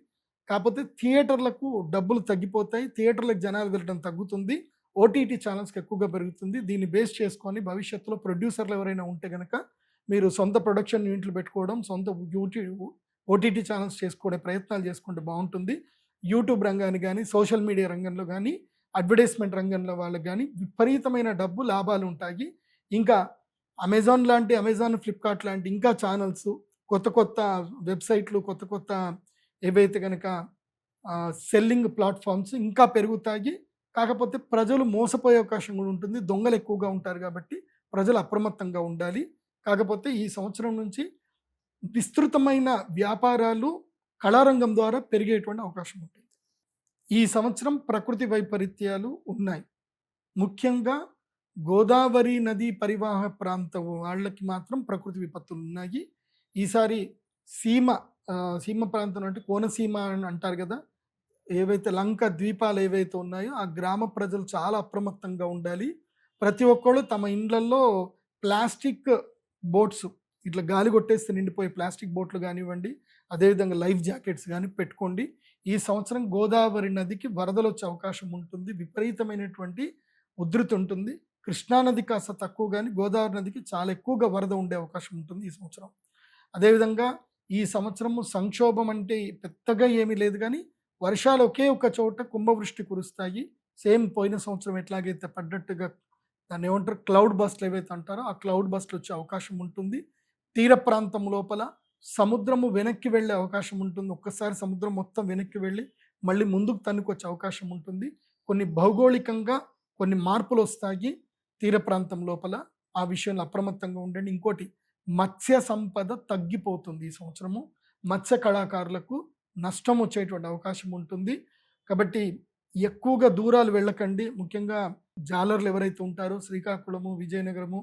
కాపోతే థియేటర్లకు డబ్బులు తగ్గిపోతాయి. థియేటర్‌లకు జనాలు వెళ్ళడం తగ్గుతుంది. ఓటీటీ ఛానెల్స్‌కి ఎక్కువగా పెరుగుతుంది. దీన్ని బేస్ చేసుకొని భవిష్యత్తులో ప్రొడ్యూసర్‌లు ఎవరైనా ఉంటే గనక మీరు సొంత ప్రొడక్షన్ యూనిట్లు పెట్టుకోవడం, సొంత ఓటీటీ ఛానెల్స్ చేసుకునే ప్రయత్నాలు చేసుకుంటే బావుంటుంది. యూట్యూబ్ రంగాన్ని గాని, సోషల్ మీడియా రంగంలో గాని, అడ్వర్టైజ్‌మెంట్ రంగంలో వాళ్ళకి గాని విపరీతమైన డబ్బు లాభాలుంటాయి. ఇంకా అమెజాన్, ఫ్లిప్‌కార్ట్ లాంటి ఇంకా ఛానెల్స్, కొత్త కొత్త వెబ్‌సైట్‌లు, కొత్త కొత్త ఏవైతే గనక సెల్లింగ్ ప్లాట్‌ఫార్మ్స్ ఇంకా పెరుగుతాయి. కాకపోతే ప్రజలు మోసపోయే అవకాశం గూడా ఉంటుంది. దొంగలు ఎక్కువగా ఉంటారు గాబట్టి ప్రజలు అప్రమత్తంగా ఉండాలి. కాకపోతే ఈ సంవత్సరం నుంచి విస్తృతమైన వ్యాపారాలు కళారంగం ద్వారా పెరిగేటువంటి అవకాశం ఉంటుంది. ఈ సంవత్సరం ప్రకృతి వైపరీత్యాలు ఉన్నాయి. ముఖ్యంగా గోదావరి నదీ పరివాహ ప్రాంతం వాళ్ళకి మాత్రం ప్రకృతి విపత్తులు ఉన్నాయి. ఈసారి సీమ సీమ ప్రాంతం అంటే కోనసీమ అని అంటారు కదా! ఏవైతే లంక ద్వీపాలు ఏవైతే ఉన్నాయో ఆ గ్రామ ప్రజలు చాలా అప్రమత్తంగా ఉండాలి. ప్రతి ఒక్కళ్ళు తమ ఇండ్లల్లో ప్లాస్టిక్ బోట్స్, ఇట్లా గాలి కొట్టేస్తే నిండిపోయే ప్లాస్టిక్ బోట్లు కానివ్వండి, అదేవిధంగా లైఫ్ జాకెట్స్ కానీ పెట్టుకోండి. ఈ సంవత్సరం గోదావరి నదికి వరదలు వచ్చే అవకాశం ఉంటుంది. విపరీతమైనటువంటి ఉధృతి ఉంటుంది. కృష్ణానది కాస్త తక్కువ కానీ గోదావరి నదికి చాలా ఎక్కువగా వరద ఉండే అవకాశం ఉంటుంది ఈ సంవత్సరం. అదేవిధంగా ఈ సంవత్సరము సంక్షోభం అంటే పెద్దగా ఏమీ లేదు కానీ వర్షాలు ఒకే ఒక చోట కుంభవృష్టి కురుస్తాయి. సేమ్ పోయిన సంవత్సరం ఎట్లాగైతే పడ్డట్టుగా దాన్ని ఏమంటారు క్లౌడ్ బస్ట్లు ఏవైతే అంటారో ఆ క్లౌడ్ బస్ట్లు వచ్చే అవకాశం ఉంటుంది. తీర ప్రాంతం లోపల సముద్రము వెనక్కి వెళ్ళే అవకాశం ఉంటుంది. ఒక్కసారి సముద్రం మొత్తం వెనక్కి వెళ్ళి మళ్ళీ ముందుకు తన్నుకొచ్చే అవకాశం ఉంటుంది. కొన్ని భౌగోళికంగా కొన్ని మార్పులు వస్తాయి తీర ప్రాంతం లోపల. ఆ విషయంలో అప్రమత్తంగా ఉండండి. ఇంకోటి, మత్స్య సంపద తగ్గిపోతుంది ఈ సంవత్సరము. మత్స్య కళాకారులకు నష్టం వచ్చేటువంటి అవకాశం ఉంటుంది. కాబట్టి ఎక్కువగా దూరాలు వెళ్ళకండి. ముఖ్యంగా జాలర్లు ఎవరైతే ఉంటారో శ్రీకాకుళము, విజయనగరము,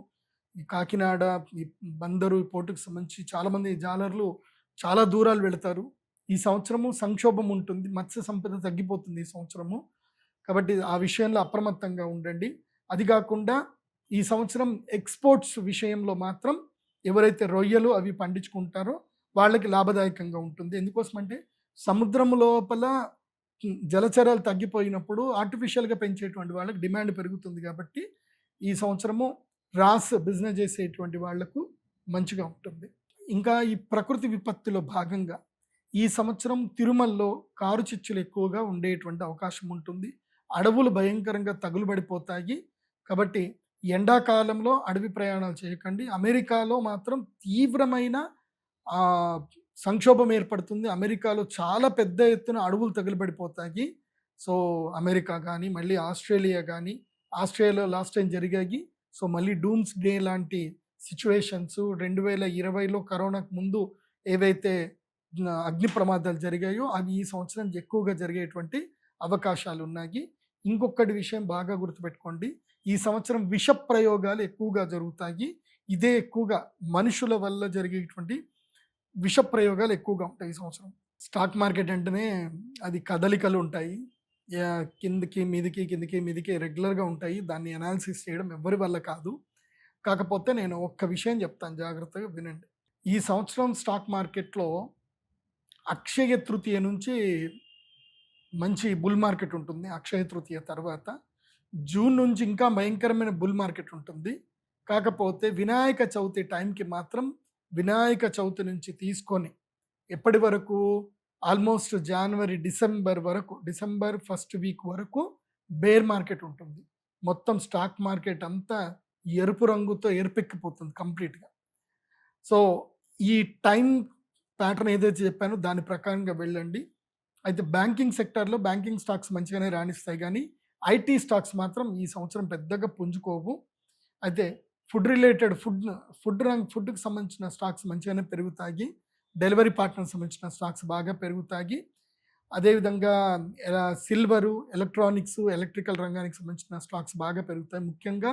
ఈ కాకినాడ, ఈ బందరు, ఈ పోర్టుకు సంబంధించి చాలామంది జాలర్లు చాలా దూరాలు వెళతారు. ఈ సంవత్సరము సంక్షోభం ఉంటుంది. మత్స్య సంపద తగ్గిపోతుంది ఈ సంవత్సరము. కాబట్టి ఆ విషయంలో అప్రమత్తంగా ఉండండి. అది కాకుండా ఈ సంవత్సరం ఎక్స్‌పోర్ట్స్ విషయంలో మాత్రం ఎవరైతే రొయ్యలు అవి పండించుకుంటారో వాళ్ళకి లాభదాయకంగా ఉంటుంది. ఎందుకోసమంటే సముద్రం లోపల జలచరాలు తగ్గిపోయినప్పుడు ఆర్టిఫిషియల్‌గా పెంచేటువంటి వాళ్ళకి డిమాండ్ పెరుగుతుంది కాబట్టి ఈ సంవత్సరము రాస్ బిజినెస్ చేసేటువంటి వాళ్లకు మంచిగా ఉంటుంది. ఇంకా ఈ ప్రకృతి విపత్తులో భాగంగా ఈ సంవత్సరం తిరుమలలో కారు చిచ్చులు ఎక్కువగా ఉండేటువంటి అవకాశం ఉంటుంది. అడవులు భయంకరంగా తగులుబడిపోతాయి. కాబట్టి ఎండాకాలంలో అడవి ప్రయాణాలు చేయకండి. అమెరికాలో మాత్రం తీవ్రమైన సంక్షోభం ఏర్పడుతుంది. అమెరికాలో చాలా పెద్ద ఎత్తున అడవులు తగులుబడిపోతాయి. సో అమెరికా కానీ, మళ్ళీ ఆస్ట్రేలియా కానీ, ఆస్ట్రేలియాలో లాస్ట్ టైం జరిగాయి. సో మళ్ళీ డూమ్స్ డే లాంటి సిచ్యువేషన్స్ 2020లో కరోనాకు ముందు ఏవైతే అగ్ని ప్రమాదాలు జరిగాయో అవి ఈ సంవత్సరం ఎక్కువగా జరిగేటువంటి అవకాశాలు ఉన్నాయి. ఇంకొకటి విషయం బాగా గుర్తుపెట్టుకోండి, ఈ సంవత్సరం విష ప్రయోగాలు ఎక్కువగా జరుగుతాయి. ఇదే ఎక్కువగా మనుషుల వల్ల జరిగేటువంటి విష ప్రయోగాలు ఎక్కువగా ఉంటాయి ఈ సంవత్సరం. స్టాక్ మార్కెట్ అంటేనే అది కదలికలు ఉంటాయి. కిందకి మీదికి, కిందకి మీదికి రెగ్యులర్గా ఉంటాయి. దాన్ని అనాలిసిస్ చేయడం ఎవరి వల్ల కాదు. కాకపోతే నేను ఒక్క విషయం చెప్తాను, జాగ్రత్తగా వినండి. ఈ సంవత్సరం స్టాక్ మార్కెట్లో అక్షయ తృతీయ నుంచి మంచి బుల్ మార్కెట్ ఉంటుంది. అక్షయ తృతీయ తర్వాత జూన్ నుంచి ఇంకా భయంకరమైన బుల్ మార్కెట్ ఉంటుంది. కాకపోతే వినాయక చవితి టైంకి మాత్రం వినాయక చవితి నుంచి తీసుకొని ఎప్పటి వరకు ఆల్మోస్ట్ జనవరి, డిసెంబర్ వరకు, డిసెంబర్ ఫస్ట్ వీక్ వరకు బేర్ మార్కెట్ ఉంటుంది. మొత్తం స్టాక్ మార్కెట్ అంతా ఎరుపు రంగుతో ఎరుపెక్కిపోతుంది కంప్లీట్గా. సో ఈ టైం ప్యాటర్న్ ఏదైతే చెప్పానో దాని ప్రకారంగా వెళ్ళండి. అయితే బ్యాంకింగ్ సెక్టార్లో బ్యాంకింగ్ స్టాక్స్ మంచిగానే రాణిస్తాయి కానీ ఐటీ స్టాక్స్ మాత్రం ఈ సంవత్సరం పెద్దగా పుంజుకోవు. అయితే ఫుడ్ రిలేటెడ్ ఫుడ్కి సంబంధించిన స్టాక్స్ మంచిగానే పెరుగుతాయి. డెలివరీ పార్ట్నర్ సంబంధించిన స్టాక్స్ బాగా పెరుగుతాయి. అదేవిధంగా సిల్వరు, ఎలక్ట్రానిక్స్, ఎలక్ట్రికల్ రంగానికి సంబంధించిన స్టాక్స్ బాగా పెరుగుతాయి. ముఖ్యంగా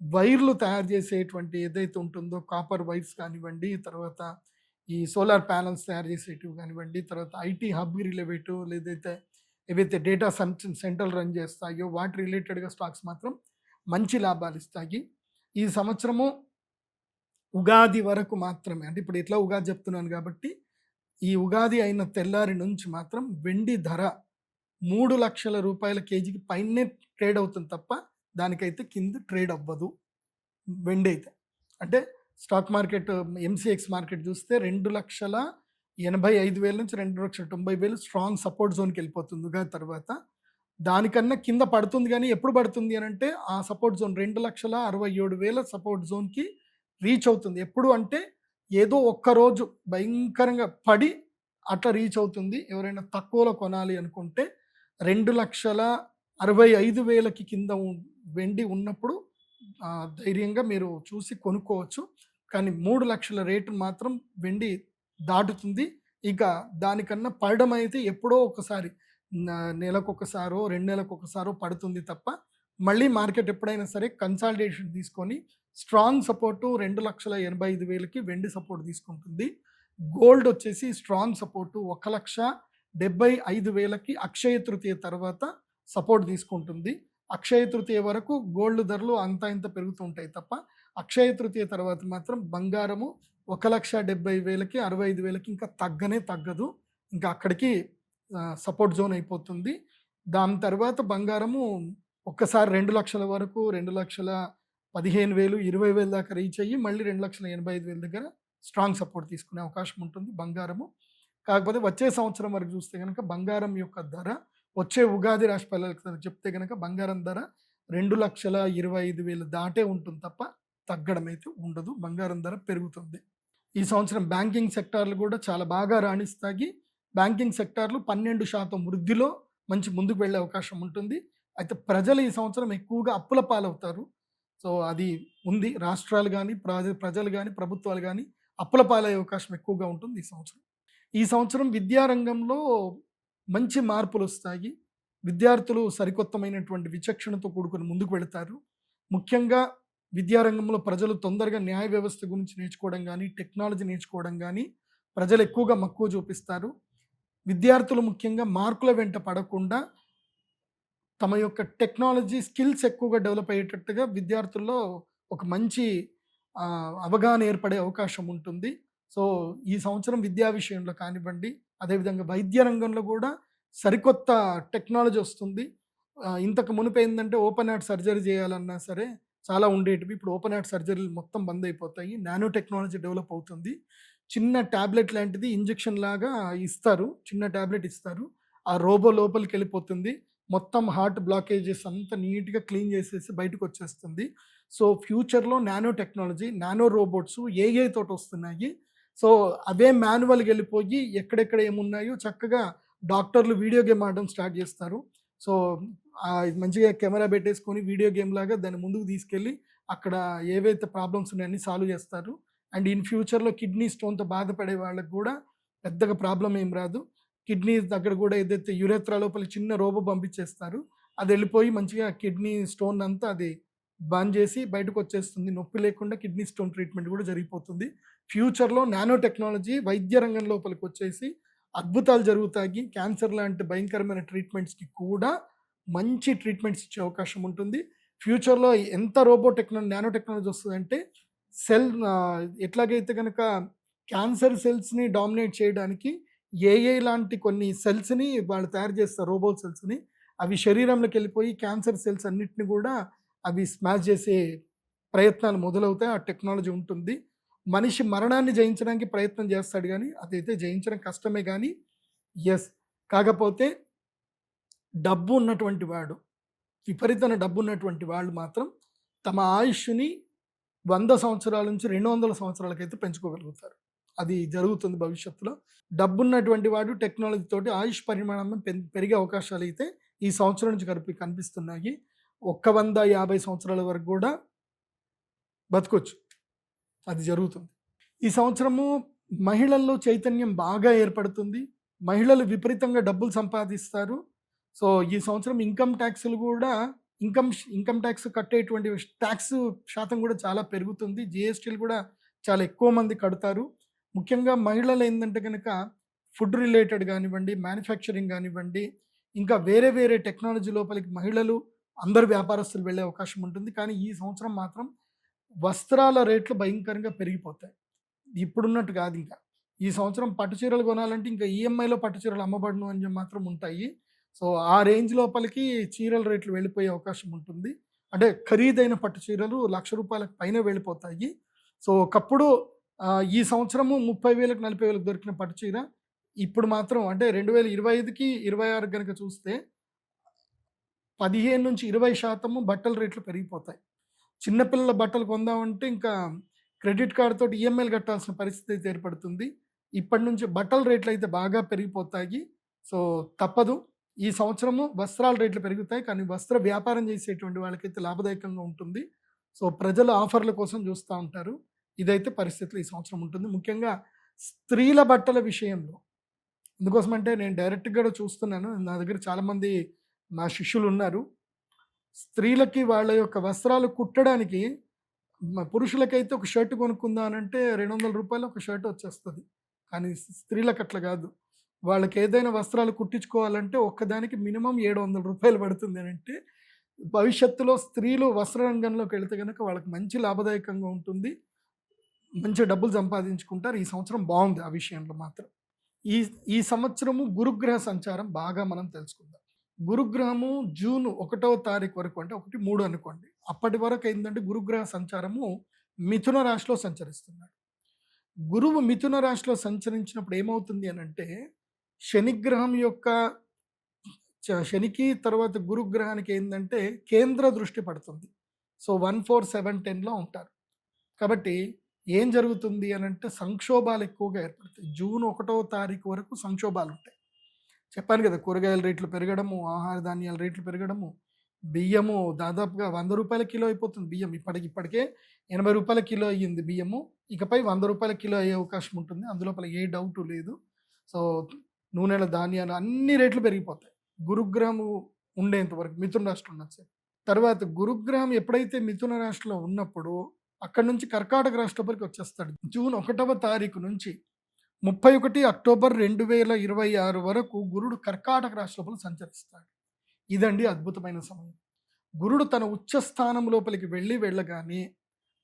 వైర్లు తయారు చేసేటువంటి ఏదైతే ఉంటుందో కాపర్ వైర్స్ కానివ్వండి, తర్వాత ఈ సోలార్ ప్యానల్స్ తయారు చేసేటివి కానివ్వండి, తర్వాత ఐటీ హబ్ రిలేటెడ్ ఏవైతే డేటా సెంటర్లు రన్ చేస్తాయో వాటి రిలేటెడ్గా స్టాక్స్ మాత్రం మంచి లాభాలు ఇస్తాయి. ఈ సంవత్సరము ఉగాది వరకు మాత్రమే. అంటే ఇప్పుడు ఎట్లా ఉగాది చెప్తున్నాను కాబట్టి, ఈ ఉగాది అయిన తెల్లారి నుంచి మాత్రం వెండి ధర 3,00,000 రూపాయల కేజీకి పైనే ట్రేడ్ అవుతుంది తప్ప, దానికైతే కింద ట్రేడ్ అవ్వదు వెండైతే. అంటే స్టాక్ మార్కెట్ ఎంసీఎక్స్ మార్కెట్ చూస్తే 2,85,000 నుంచి 2,90,000 స్ట్రాంగ్ సపోర్ట్ జోన్‌కి వెళ్ళిపోతుంది ఉగాది తర్వాత. దానికన్నా కింద పడుతుంది గానీ, ఎప్పుడు పడుతుంది అనంటే, ఆ సపోర్ట్ జోన్ 2,67,000 సపోర్ట్ జోన్‌కి రీచ్ అవుతుంది. ఎప్పుడు అంటే, ఏదో ఒక్కరోజు భయంకరంగా పడి అట్లా రీచ్ అవుతుంది. ఎవరైనా తక్కువలో కొనాలి అనుకుంటే 2,65,000కి కింద వెండి ఉన్నప్పుడు ధైర్యంగా మీరు చూసి కొనుక్కోవచ్చు. కానీ 3,00,000 రేటు మాత్రం వెండి దాటుతుంది. ఇక దానికన్నా పడడం అయితే ఎప్పుడో ఒకసారి నెలకొకసారో, 2 నెలలకొకసారో పడుతుంది తప్ప, మళ్ళీ మార్కెట్ ఎప్పుడైనా సరే కన్సాలిడేషన్ తీసుకొని స్ట్రాంగ్ సపోర్టు 2,85,000కి వెండి సపోర్ట్ తీసుకుంటుంది. గోల్డ్ వచ్చేసి స్ట్రాంగ్ సపోర్టు 1,75,000కి అక్షయ తృతీయ తర్వాత సపోర్ట్ తీసుకుంటుంది. అక్షయ తృతీయ వరకు గోల్డ్ ధరలు అంతా ఇంత పెరుగుతూ ఉంటాయి తప్ప, అక్షయ తృతీయ తర్వాత మాత్రం బంగారము 1,70,000కి 65,000కి ఇంకా తగ్గనే తగ్గదు. ఇంకా అక్కడికి సపోర్ట్ జోన్ అయిపోతుంది. దాని తర్వాత బంగారము ఒక్కసారి 2,00,000 వరకు 2,15,000, 20,000 దాకా రీచ్ అయ్యి మళ్ళీ 2,85,000 దగ్గర స్ట్రాంగ్ సపోర్ట్ తీసుకునే అవకాశం ఉంటుంది బంగారము. కాకపోతే వచ్చే సంవత్సరం వరకు చూస్తే గనక బంగారం యొక్క ధర వచ్చే ఉగాది రాశి ఫలాలకు చెప్తే గనక బంగారం ధర 2,25,000 దాటే ఉంటుంది తప్ప తగ్గడం అయితే ఉండదు. బంగారం ధర పెరుగుతుంది. ఈ సంవత్సరం బ్యాంకింగ్ సెక్టార్లు కూడా చాలా బాగా రాణిస్తాయి. బ్యాంకింగ్ సెక్టార్లు 12% వృద్ధిలో మంచి ముందుకు వెళ్ళే అవకాశం ఉంటుంది. అయితే ప్రజలు ఈ సంవత్సరం ఎక్కువగా అప్పుల పాలవుతారు. సో అది ఉంది. రాష్ట్రాలు కానీ, ప్రజలు కానీ, ప్రభుత్వాలు కానీ అప్పుల పాలయ్యే అవకాశం ఎక్కువగా ఉంటుంది ఈ సంవత్సరం. ఈ సంవత్సరం విద్యారంగంలో మంచి మార్పులు వస్తాయి. విద్యార్థులు సరికొత్తమైనటువంటి విచక్షణతో కూడుకొని ముందుకు వెళతారు. ముఖ్యంగా విద్యారంగంలో ప్రజలు తొందరగా న్యాయ వ్యవస్థ గురించి నేర్చుకోవడం కానీ, టెక్నాలజీ నేర్చుకోవడం కానీ ప్రజలు ఎక్కువగా మక్కువ చూపిస్తారు. విద్యార్థులు ముఖ్యంగా మార్కుల వెంట పడకుండా తమ యొక్క టెక్నాలజీ స్కిల్స్ ఎక్కువగా డెవలప్ అయ్యేటట్టుగా విద్యార్థుల్లో ఒక మంచి అవగాహన ఏర్పడే అవకాశం ఉంటుంది. సో ఈ సంవత్సరం విద్యా విషయంలో కానివ్వండి, అదేవిధంగా వైద్య రంగంలో కూడా సరికొత్త టెక్నాలజీ వస్తుంది. ఇంతకు మునుపు ఏంటంటే ఓపెన్ హార్ట్ సర్జరీ చేయాలన్నా సరే చాలా ఉండేటివి. ఇప్పుడు ఓపెన్ హార్ట్ సర్జరీలు మొత్తం బంద్ అయిపోతాయి. నానో టెక్నాలజీ డెవలప్ అవుతుంది. చిన్న ట్యాబ్లెట్ లాంటిది ఇంజెక్షన్ లాగా ఇస్తారు. చిన్న ట్యాబ్లెట్ ఇస్తారు. ఆ రోబో లోపలికి వెళ్ళిపోతుంది. మొత్తం హార్ట్ బ్లాకేజెస్ అంతా నీట్‌గా క్లీన్ చేసేసి బయటకు వచ్చేస్తుంది. సో ఫ్యూచర్‌లో nano technology, nano robots, AI తోటి వస్తున్నాయి. సో అవే మాన్యువల్‌గా వెళ్ళిపోయి ఎక్కడెక్కడ ఏమున్నాయో చక్కగా డాక్టర్లు వీడియో గేమ్ ఆడడం స్టార్ట్ చేస్తారు. సో మంచిగా కెమెరా పెట్టేసుకొని వీడియో గేమ్ లాగా దాన్ని ముందుకు తీసుకెళ్ళి అక్కడ ఏవైతే ప్రాబ్లమ్స్ ఉన్నాయో అన్నీ సాల్వ్ చేస్తారు. అండ్ ఇన్ ఫ్యూచర్‌లో కిడ్నీ స్టోన్‌తో బాధపడే వాళ్ళకి కూడా పెద్దగా ప్రాబ్లమ్ ఏం రాదు. కిడ్నీ దగ్గర కూడా ఏదైతే యురేత్రా లోపల చిన్న రోబో పంపించేస్తారు. అది వెళ్ళిపోయి మంచిగా కిడ్నీ స్టోన్ అంతా అది బంద్ చేసి బయటకు వచ్చేస్తుంది. నొప్పి లేకుండా కిడ్నీ స్టోన్ ట్రీట్మెంట్ కూడా జరిగిపోతుంది. ఫ్యూచర్‌లో నానో టెక్నాలజీ వైద్య రంగం లోపలికి వచ్చేసి అద్భుతాలు జరుగుతాయి. క్యాన్సర్ లాంటి భయంకరమైన ట్రీట్మెంట్స్‌కి కూడా మంచి ట్రీట్మెంట్స్ ఇచ్చే అవకాశం ఉంటుంది. ఫ్యూచర్‌లో ఎంత నానో టెక్నాలజీ వస్తదంటే ఎట్లాగైతే గనక క్యాన్సర్ సెల్స్‌ని డామినేట్ చేయడానికి ఏఐ లాంటి కొన్ని సెల్స్‌ని వాళ్ళు తయారు చేస్తారు, రోబో సెల్స్‌ని. అవి శరీరంలోకి వెళ్ళిపోయి క్యాన్సర్ సెల్స్ అన్నిటిని కూడా అవి స్మాష్ చేసే ప్రయత్నాలు మొదలవుతాయి. ఆ టెక్నాలజీ ఉంటుంది. మనిషి మరణాన్ని జయించడానికి ప్రయత్నం చేస్తాడు కానీ అదైతే జయించడం కష్టమే కానీ కాకపోతే డబ్బు ఉన్నటువంటి వాడు, విపరీతమైన డబ్బు ఉన్నటువంటి వాళ్ళు మాత్రం తమ ఆయుష్ని 100 సంవత్సరాల నుంచి 200 సంవత్సరాలకైతే పెంచుకోగలుగుతారు. అది జరుగుతుంది భవిష్యత్తులో. డబ్బున్నటువంటి వాడు టెక్నాలజీ తోటి ఆయుష్ పరిమాణం పెరిగే అవకాశాలు అయితే ఈ సంవత్సరం నుంచి కనిపిస్తున్నాయి. 150 సంవత్సరాల వరకు కూడా బతకొచ్చు. అది జరుగుతుంది. ఈ సంవత్సరము మహిళల్లో చైతన్యం బాగా ఏర్పడుతుంది. మహిళలు విపరీతంగా డబ్బులు సంపాదిస్తారు. సో ఈ సంవత్సరం ఇన్కమ్ ట్యాక్స్‌లు కూడా ఇన్కమ్ ట్యాక్స్ కట్టేటువంటి ట్యాక్స్ శాతం కూడా చాలా పెరుగుతుంది. జీఎస్టీలు కూడా చాలా ఎక్కువ మంది కడతారు. ముఖ్యంగా మహిళలు ఏందంటే గనక ఫుడ్ రిలేటెడ్ కానివ్వండి, మ్యానుఫ్యాక్చరింగ్ కానివ్వండి, ఇంకా వేరే టెక్నాలజీ లోపలికి మహిళలు అందరు వ్యాపారస్తులు వెళ్ళే అవకాశం ఉంటుంది. కానీ ఈ సంవత్సరం మాత్రం వస్త్రాల రేట్లు భయంకరంగా పెరిగిపోతాయి. ఇప్పుడున్నట్టు కాదు ఇంకా. ఈ సంవత్సరం పట్టు చీరలు కొనాలంటే ఇంకా ఈఎంఐలో పట్టు చీరలు అమ్మబడును అని మాత్రం ఉంటాయి. సో, ఆ రేంజ్ లోపలికి చీరల రేట్లు వెళ్ళిపోయే అవకాశం ఉంటుంది. అంటే ఖరీదైన పట్టు చీరలు రూ. 1,00,000 పైనే వెళ్ళిపోతాయి. సో, ఒకప్పుడు ఈ సంవత్సరము 30,000కి 40,000కి దొరికిన పట్టు చీర ఇప్పుడు మాత్రం అంటే 2025కి 26 గనుక చూస్తే 15-20% బట్టల రేట్లు పెరిగిపోతాయి. చిన్న పిల్లల బట్టలు కొందామంటే ఇంకా క్రెడిట్ కార్డ్ తోటి ఈఎంఐలు కట్టాల్సిన పరిస్థితి అయితే ఏర్పడుతుంది. ఇప్పటి నుంచి బట్టల రేట్లు అయితే బాగా పెరిగిపోతాయి. సో, తప్పదు. ఈ సంవత్సరము వస్త్రాల రేట్లు పెరుగుతాయి. కానీ వస్త్ర వ్యాపారం చేసేటువంటి వాళ్ళకైతే లాభదాయకంగా ఉంటుంది. సో, ప్రజలు ఆఫర్ల కోసం చూస్తా ఉంటారు. ఇదైతే పరిస్థితులు ఈ సంవత్సరం ఉంటుంది. ముఖ్యంగా స్త్రీల బట్టల విషయంలో. ఎందుకోసమంటే నేను డైరెక్ట్‌గా కూడా చూస్తున్నాను. నా దగ్గర చాలామంది నా శిష్యులున్నారు. స్త్రీలకి వాళ్ళ యొక్క వస్త్రాలు కుట్టడానికి పురుషులకైతే ఒక షర్ట్ కొనుక్కుందాం అనంటే రూ. 200 ఒక షర్ట్ వచ్చేస్తది. కానీ స్త్రీలకు అట్లా కాదు. వాళ్ళకి ఏదైనా వస్త్రాలు కుట్టించుకోవాలంటే ఒక్కదానికి మినిమమ్ రూ. 700 పడుతుంది అనంటే భవిష్యత్తులో స్త్రీలు వస్త్ర రంగంలోకి వెళితే గనక వాళ్ళకి మంచి లాభదాయకంగా ఉంటుంది. మంచి డబ్బులు సంపాదించుకుంటారు. ఈ సంవత్సరం బాగుంది ఆ విషయంలో మాత్రం. ఈ ఈ సంవత్సరము గురుగ్రహ సంచారం బాగా మనం తెలుసుకుందాం. గురుగ్రహము జూన్ 1వ తారీఖు వరకు అంటే 1, 3 అనుకోండి. అప్పటి వరకు ఏందంటే గురుగ్రహ సంచారము మిథున రాశిలో సంచరిస్తున్నాడు. గురువు మిథున రాశిలో సంచరించినప్పుడు ఏమవుతుంది అనంటే శనిగ్రహం యొక్క శనికి తర్వాత గురుగ్రహానికి ఏంటంటే కేంద్ర దృష్టి పడుతుంది. సో 1, 4, 7, 10లో ఉంటారు. కాబట్టి ఏం జరుగుతుంది అనంటే సంక్షోభాలు ఎక్కువగా ఏర్పడతాయి. జూన్ 1వ తారీఖు వరకు సంక్షోభాలు ఉంటాయి. చెప్పాను కదా, కూరగాయల రేట్లు పెరగడము, ఆహార ధాన్యాల రేట్లు పెరగడము, బియ్యము దాదాపుగా రూ. 100 కిలో అయిపోతుంది బియ్యం. ఇప్పటికే రూ. 80 కిలో అయ్యింది బియ్యము. ఇకపై రూ. 100 కిలో అయ్యే అవకాశం ఉంటుంది. అందులోపల ఏ డౌటు లేదు. సో, నూనెల ధాన్యాలు అన్ని రేట్లు పెరిగిపోతాయి. గురుగ్రహము ఉండేంత వరకు మిథున రాశిలో ఉన్నది. తర్వాత గురుగ్రహం ఎప్పుడైతే మిథున రాశిలో ఉన్నప్పుడు అక్కడి నుంచి కర్కాటక రాష్ట్రంలోకి వచ్చేస్తాడు. జూన్ 1వ తారీఖు నుంచి 31 అక్టోబర్ 2026 వరకు గురుడు కర్కాటక రాశిలో సంచరిస్తాడు. ఇదండి అద్భుతమైన సమయం. గురుడు తన ఉచ్చ స్థానం లోపలికి వెళ్ళగానే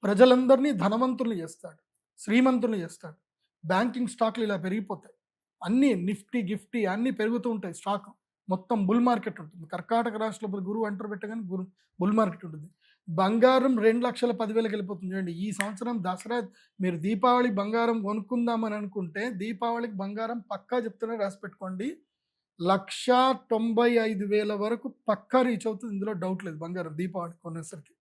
ప్రజలందరినీ ధనవంతుల్ని చేస్తాడు, శ్రీమంతుల్ని చేస్తాడు. బ్యాంకింగ్ స్టాక్లు ఇలా పెరిగిపోతాయి. అన్నీ నిఫ్టీ గిఫ్టీ అన్నీ పెరుగుతూ ఉంటాయి. స్టాక్ మొత్తం బుల్ మార్కెట్ ఉంటుంది. కర్కాటక రాశిలో గురువు ఎంటర్ పెట్టగానే బుల్ మార్కెట్ ఉంటుంది. బంగారం 2,10,000కి వెళ్ళిపోతుంది. చూడండి, ఈ సంవత్సరం దసరా మీరు దీపావళి బంగారం కొనుక్కుందామని అనుకుంటే దీపావళికి బంగారం పక్కా చెప్తున్నా, రాసి పెట్టుకోండి, 1,95,000 వరకు పక్కా రీచ్ అవుతుంది. ఇందులో డౌట్ లేదు. బంగారం దీపావళి కొనేసరికి.